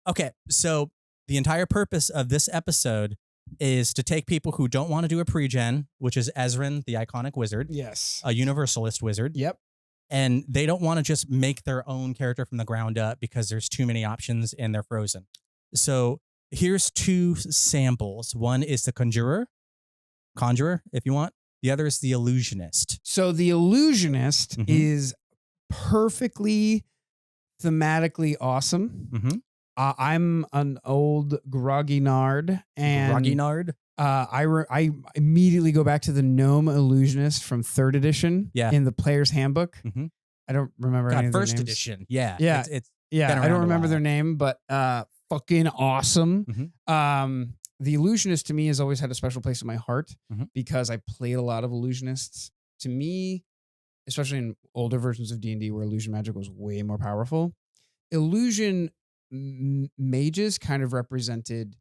okay. So the entire purpose of this episode is to take people who don't want to do a pre-gen, which is Ezran, the iconic wizard. Yes. A universalist wizard. Yep. And they don't want to just make their own character from the ground up because there's too many options and they're frozen. So here's two samples. One is the Conjurer, if you want. The other is the Illusionist. So the Illusionist is perfectly thematically awesome. I'm an old groggy nard. I immediately go back to the Gnome Illusionist from 3rd edition in the Player's Handbook. I don't remember any of their names. 1st edition. Yeah. I don't remember their name, but fucking awesome. The Illusionist to me has always had a special place in my heart because I played a lot of Illusionists. To me, especially in older versions of D&D where illusion magic was way more powerful, illusion mages kind of represented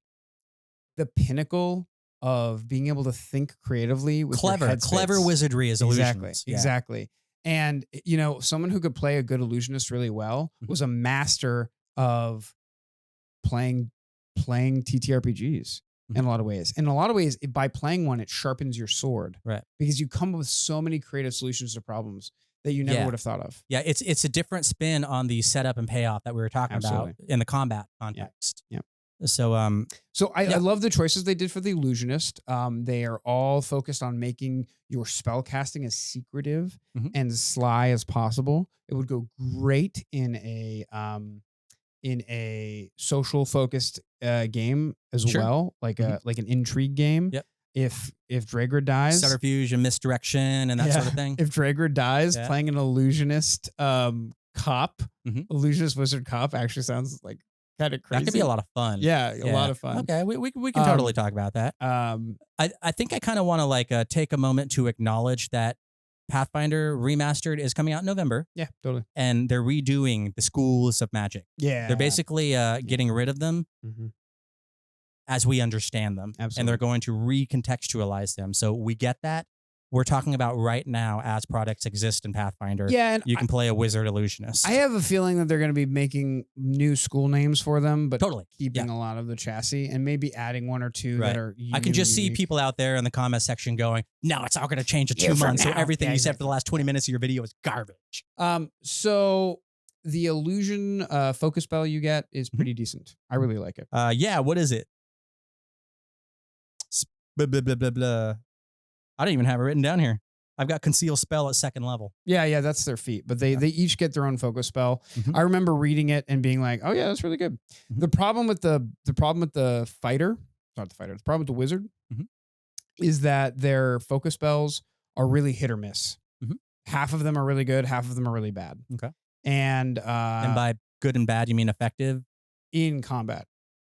the pinnacle of being able to think creatively with clever wizardry is illusions. Exactly. And someone who could play a good illusionist really well was a master of playing TTRPGs in a lot of ways. In a lot of ways, by playing one, it sharpens your sword, right? Because you come up with so many creative solutions to problems that you never would have thought of. Yeah, it's a different spin on the setup and payoff that we were talking about in the combat context. Yeah. So I love the choices they did for the Illusionist. They are all focused on making your spell casting as secretive and sly as possible. It would go great in a social focused game as well, like an intrigue game. Yep. If Dragrid dies, subterfuge and misdirection and that sort of thing. If Dragrid dies, playing an Illusionist cop, Illusionist Wizard cop actually sounds like kind of crazy. That could be a lot of fun. Yeah, a lot of fun. Okay, we can totally talk about that. I think I kind of want to like take a moment to acknowledge that Pathfinder Remastered is coming out in November. Yeah, totally. And they're redoing the schools of magic. Yeah. They're basically getting rid of them as we understand them. Absolutely. And they're going to recontextualize them. So we get that. We're talking about right now as products exist in Pathfinder. Yeah, and you can play a wizard illusionist. I have a feeling that they're going to be making new school names for them, but totally keeping a lot of the chassis and maybe adding one or two that are I can just see people out there in the comment section going, no, it's all going to change in 2 months. So everything you said for the last 20 minutes of your video is garbage. So the illusion focus spell you get is pretty decent. I really like it. Yeah, what is it? Blah, blah, blah, blah, blah. I don't even have it written down here. I've got conceal spell at 2nd level. Yeah, that's their feat. But they each get their own focus spell. I remember reading it and being like, oh yeah, that's really good. The problem with the fighter, not the fighter, the problem with the wizard is that their focus spells are really hit or miss. Half of them are really good, half of them are really bad. Okay. And by good and bad, you mean effective? In combat.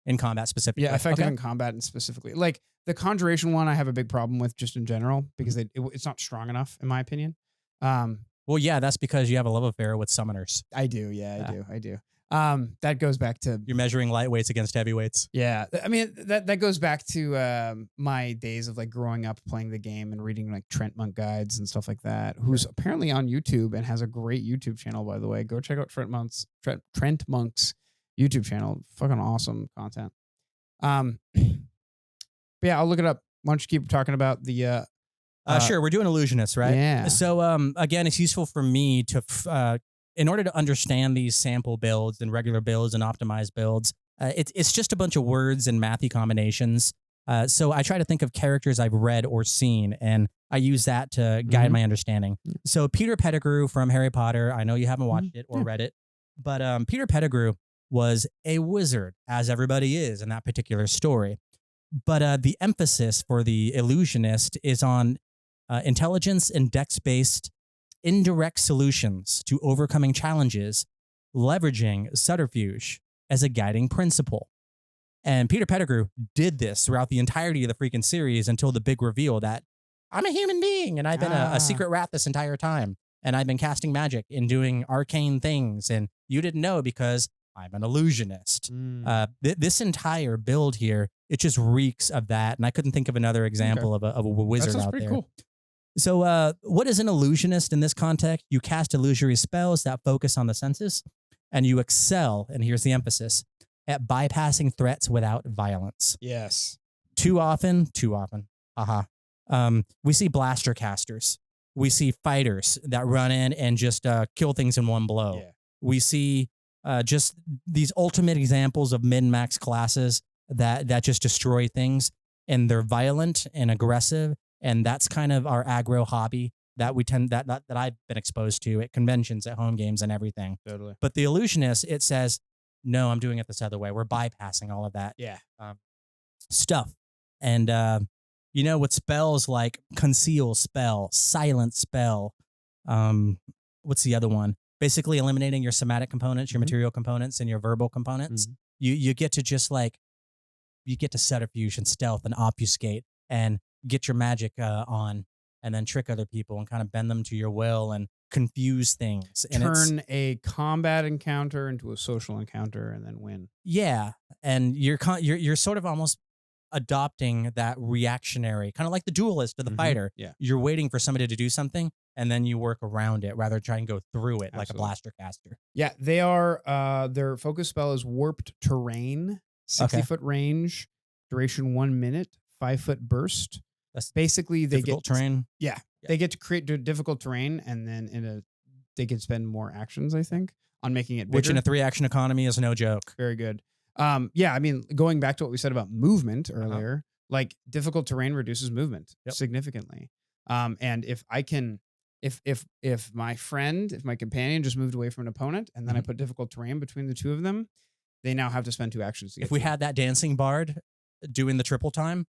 In combat specifically. Yeah, effective in combat and specifically. Like the Conjuration one I have a big problem with just in general because it's not strong enough in my opinion. Well, yeah, that's because you have a love affair with summoners. I do. Yeah, I do. That goes back to... You're measuring lightweights against heavyweights. Yeah. I mean, that goes back to my days of like growing up playing the game and reading like Trent Monk guides and stuff like that, who's apparently on YouTube and has a great YouTube channel, by the way. Go check out Trent Monk's YouTube channel. Fucking awesome content. But yeah, I'll look it up. Why don't you keep talking about the... Sure, we're doing Illusionists, right? Yeah. So again, it's useful for me to... in order to understand these sample builds and regular builds and optimized builds, it's just a bunch of words and mathy combinations. So I try to think of characters I've read or seen, and I use that to guide my understanding. So Peter Pettigrew from Harry Potter, I know you haven't watched it or read it, but Peter Pettigrew was a wizard, as everybody is in that particular story. But the emphasis for the Illusionist is on intelligence and dex-based indirect solutions to overcoming challenges, leveraging subterfuge as a guiding principle. And Peter Pettigrew did this throughout the entirety of the freaking series until the big reveal that I'm a human being and I've been a secret rat this entire time. And I've been casting magic and doing arcane things. And you didn't know because I'm an illusionist. This entire build here, it just reeks of that. And I couldn't think of another example of a wizard out there. Cool. So what is an illusionist in this context? You cast illusory spells that focus on the senses, and you excel, and here's the emphasis, at bypassing threats without violence. Yes. Too often, we see blaster casters. We see fighters that run in and just kill things in one blow. Yeah. We see just these ultimate examples of min-max classes that just destroy things, and they're violent and aggressive. And that's kind of our aggro hobby that we tend that I've been exposed to at conventions, at home games, and everything. Totally. But the Illusionist, it says, no, I'm doing it this other way. We're bypassing all of that stuff. And with spells like conceal spell, silent spell, what's the other one? Basically eliminating your somatic components, your material components, and your verbal components. You get to just like, you get to subterfuge and stealth and obfuscate and get your magic on, and then trick other people and kind of bend them to your will and confuse things. And turn a combat encounter into a social encounter and then win. Yeah, and you're sort of almost adopting that reactionary, kind of like the duelist or the fighter. Yeah, you're waiting for somebody to do something, and then you work around it rather than try and go through it like a blaster caster. Yeah, they are. Their focus spell is warped terrain, 60-foot range, duration 1 minute, 5-foot burst. That's basically they get terrain. Yeah, they get to create difficult terrain, and then they can spend more actions, I think, on making it bigger. Which in a 3-action economy is no joke. Very good. Yeah, I mean, going back to what we said about movement earlier, like difficult terrain reduces movement significantly. And if I can, if my companion just moved away from an opponent, and then I put difficult terrain between the two of them, they now have to spend 2 actions to get if we had that dancing bard doing the triple time,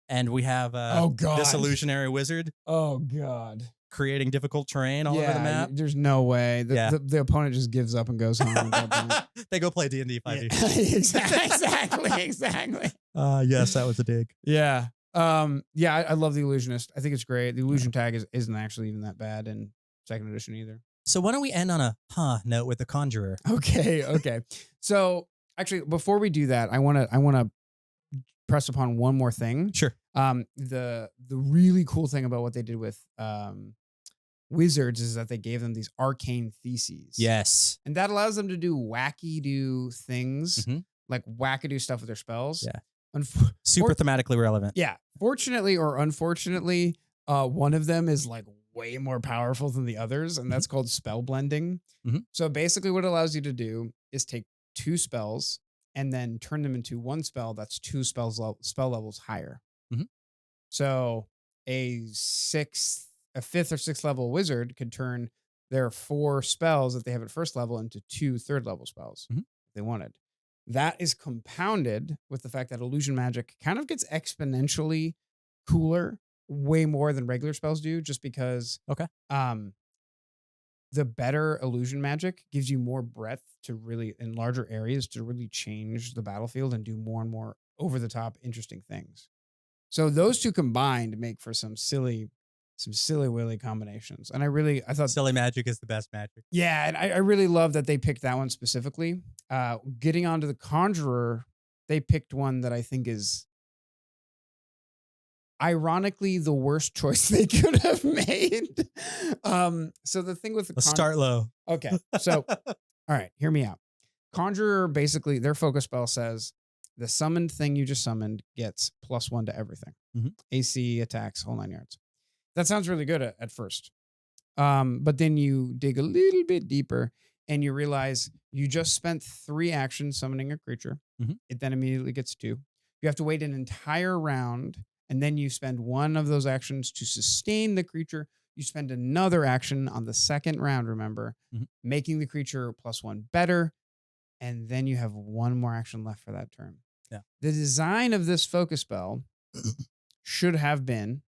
and we have this illusionary wizard. Oh God. creating difficult terrain all over the map. There's no way. The opponent just gives up and goes home. At that point. They go play D&D 5e. Exactly. Yes, that was a dig. Yeah. I love the Illusionist. I think it's great. The illusion tag isn't actually even that bad in second edition either. So why don't we end on a note with the Conjurer? Okay. So actually, before we do that, I wanna press upon one more thing. Sure. The really cool thing about what they did with wizards is that they gave them these arcane theses. Yes. And that allows them to do wacky-do things, like wackadoo stuff with their spells. Yeah. Super thematically relevant. Yeah. Fortunately or unfortunately, one of them is like way more powerful than the others, and that's called spell blending. So basically what it allows you to do is take two spells and then turn them into one spell that's two spell levels higher. So a fifth or sixth level wizard could turn their 4 spells that they have at first level into 2 third level spells if they wanted. That is compounded with the fact that illusion magic kind of gets exponentially cooler way more than regular spells do, just because the better illusion magic gives you more breadth to really, in larger areas, to really change the battlefield and do more and more over the top interesting things. So those two combined make for some silly willy combinations. And I thought silly magic is the best magic. Yeah. And I really love that they picked that one specifically. Getting onto the Conjurer, they picked one that I think is ironically the worst choice they could have made. So the thing with the Let's start low. Okay. So, all right, hear me out. Conjurer, basically, their focus spell says the summoned thing you just summoned gets +1 to everything. AC, attacks, whole 9 yards. That sounds really good at first. But then you dig a little bit deeper and you realize you just spent 3 actions summoning a creature. It then immediately gets 2. You have to wait an entire round, and then you spend 1 of those actions to sustain the creature. You spend another action on the second round, remember, making the creature +1 better. And then you have 1 more action left for that turn. Yeah. The design of this focus spell should have been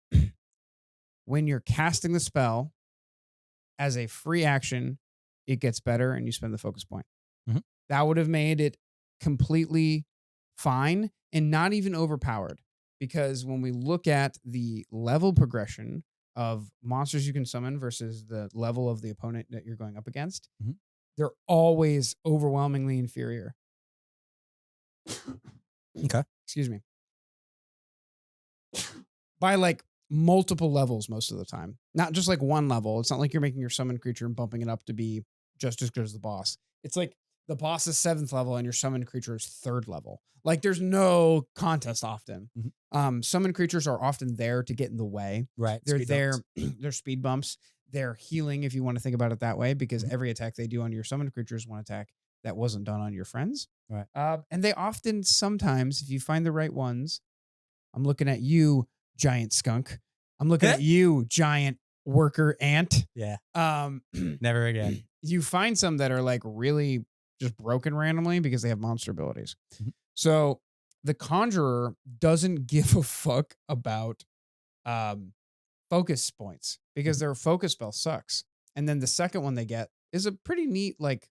when you're casting the spell as a free action, it gets better and you spend the focus point. That would have made it completely fine and not even overpowered. Because when we look at the level progression of monsters you can summon versus the level of the opponent that you're going up against, they're always overwhelmingly inferior. Okay. Excuse me. By like multiple levels most of the time. Not just like 1 level. It's not like you're making your summoned creature and bumping it up to be just as good as the boss. It's like the boss is 7th level and your summoned creature is 3rd level. Like there's no contest often. Summoned creatures are often there to get in the way. Right. They're there. They're speed bumps. They're healing, if you want to think about it that way, because every attack they do on your summoned creature is 1 attack that wasn't done on your friends. Right. And they often, sometimes, if you find the right ones, I'm looking at you, giant skunk. I'm looking at you, giant worker ant. Yeah. Never again. You find some that are like really just broken randomly because they have monster abilities. So the Conjurer doesn't give a fuck about focus points because their focus spell sucks. And then the second one they get is a pretty neat like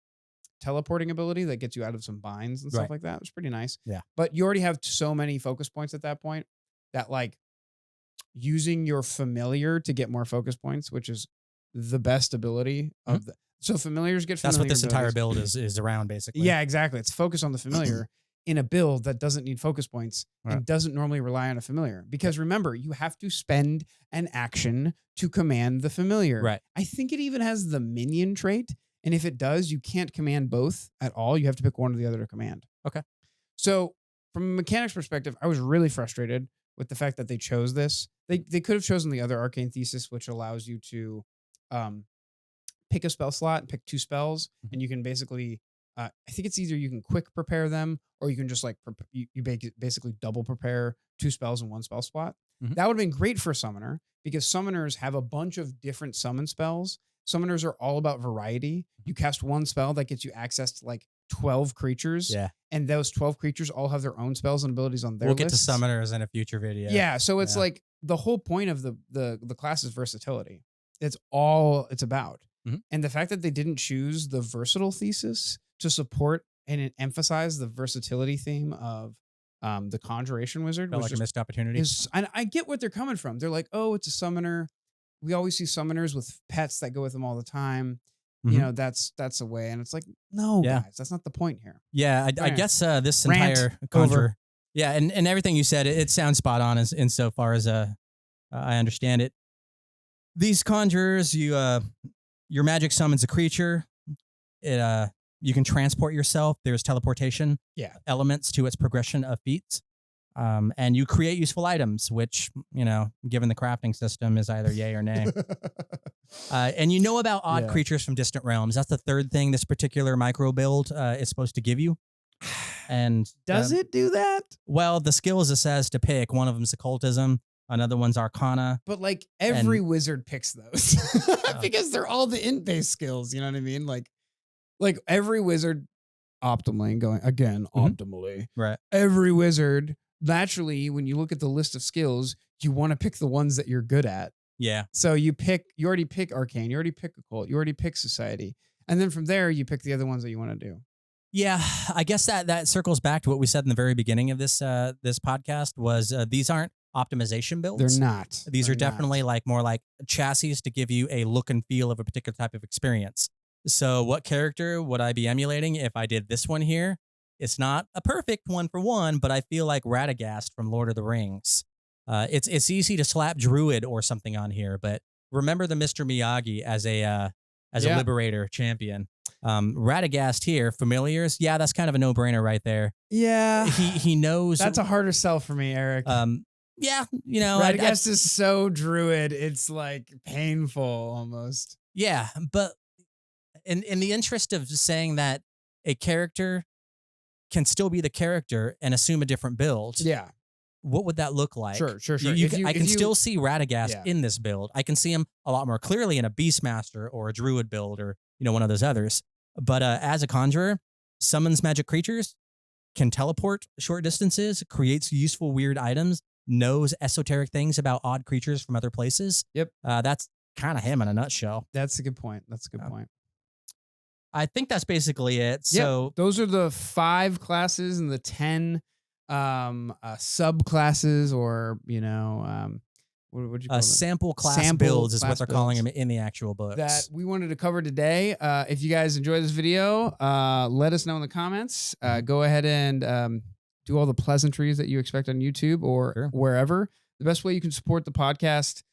teleporting ability that gets you out of some binds and stuff like that. It was pretty nice. Yeah. But you already have so many focus points at that point that like using your familiar to get more focus points, which is the best ability of the so familiars get familiar. That's what this abilities. entire build is around, basically. Yeah, exactly. It's focus on the familiar in a build that doesn't need focus points and doesn't normally rely on a familiar. Because remember, you have to spend an action to command the familiar. Right. I think it even has the minion trait. And if it does, you can't command both at all. You have to pick one or the other to command. Okay. So from a mechanics perspective, I was really frustrated with the fact that they chose this. They could have chosen the other arcane thesis, which allows you to pick a spell slot and pick 2 spells. And you can basically, I think it's either you can quick prepare them or you can just like, you basically double prepare 2 spells in 1 spell slot. That would have been great for a summoner because summoners have a bunch of different summon spells. Summoners are all about variety. You cast 1 spell that gets you access to like 12 creatures. Yeah. And those 12 creatures all have their own spells and abilities on their We'll get lists. to summoners in a future video. Yeah. So it's like the whole point of the class is versatility. It's all it's about. Mhm. And the fact that they didn't choose the versatile thesis to support and emphasize the versatility theme of the Conjuration Wizard Felt was like a just missed opportunity. and I get what they're coming from. They're like, oh, it's a summoner. We always see summoners with pets that go with them all the time. You Mhm. know, that's a way. And it's like, no, Yeah. guys, that's not the point here. Yeah, I Right. guess this Rant entire over. Conjurer. Yeah, and everything you said, it sounds spot on as insofar as I understand it. These conjurers, your magic summons a creature. It you can transport yourself. There's teleportation Yeah. elements to its progression of feats. And you create useful items, which, given the crafting system, is either yay or nay. And you know about odd Yeah. creatures from distant realms. That's the third thing this particular micro build is supposed to give you. And Does it do that? well, the skills it says to pick, one of them's occultism, another one's arcana. But like every wizard picks those because they're all the int-based skills. You know what I mean? Like every wizard optimally going again, optimally. Right. Every wizard, naturally, when you look at the list of skills, you want to pick the ones that you're good at. Yeah. So you already pick arcane, you already pick occult, you already pick society. And then from there, you pick the other ones that you want to do. Yeah, I guess that circles back to what we said in the very beginning of this this podcast was these aren't optimization builds. They're not. These are definitely more like chassis to give you a look and feel of a particular type of experience. So what character would I be emulating if I did this one here? It's not a perfect one for one, but I feel like Radagast from Lord of the Rings. It's easy to slap Druid or something on here, but remember the Mr. Miyagi as a Liberator champion. Radagast here, familiars. Yeah, that's kind of a no-brainer right there. Yeah. He knows. That's a harder sell for me, Eric. Yeah, Radagast is so druid, it's like painful almost. Yeah, but in the interest of saying that a character can still be the character and assume a different build. Yeah. What would that look like? Sure. I can still see Radagast in this build. I can see him a lot more clearly in a Beastmaster or a Druid build or one of those others. But as a Conjurer, summons magic creatures, can teleport short distances, creates useful weird items, knows esoteric things about odd creatures from other places. Yep. That's kind of him in a nutshell. That's a good point. Point. I think that's basically it. So those are the 5 classes and the 10 subclasses, or what would you call them? Sample class builds is what they're calling them in the actual books. That we wanted to cover today. If you guys enjoyed this video, let us know in the comments. Go ahead and do all the pleasantries that you expect on YouTube or wherever. The best way you can support the podcast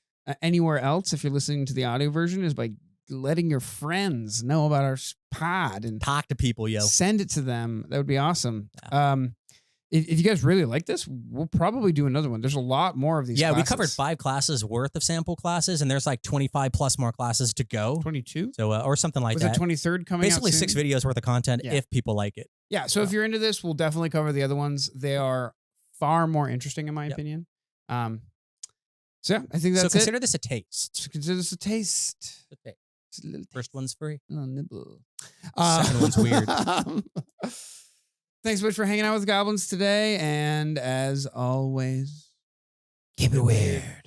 anywhere else, if you're listening to the audio version, is by letting your friends know about our pod and talk to people, send it to them. That would be awesome. Yeah. If you guys really like this, we'll probably do another one. There's a lot more of these. Yeah, classes. we covered 5 classes worth of sample classes, and there's like 25 plus more classes to go. 22? So, or something like that. Was the 23rd coming Basically out soon? 6 videos worth of content if people like it. Yeah, so if you're into this, we'll definitely cover the other ones. They are far more interesting, in my opinion. So yeah, I think that's it. So consider this a taste. So consider this a taste. Okay. First one's free. A little nibble. Second one's weird. Thanks so much for hanging out with Goblins today. And as always, keep it weird.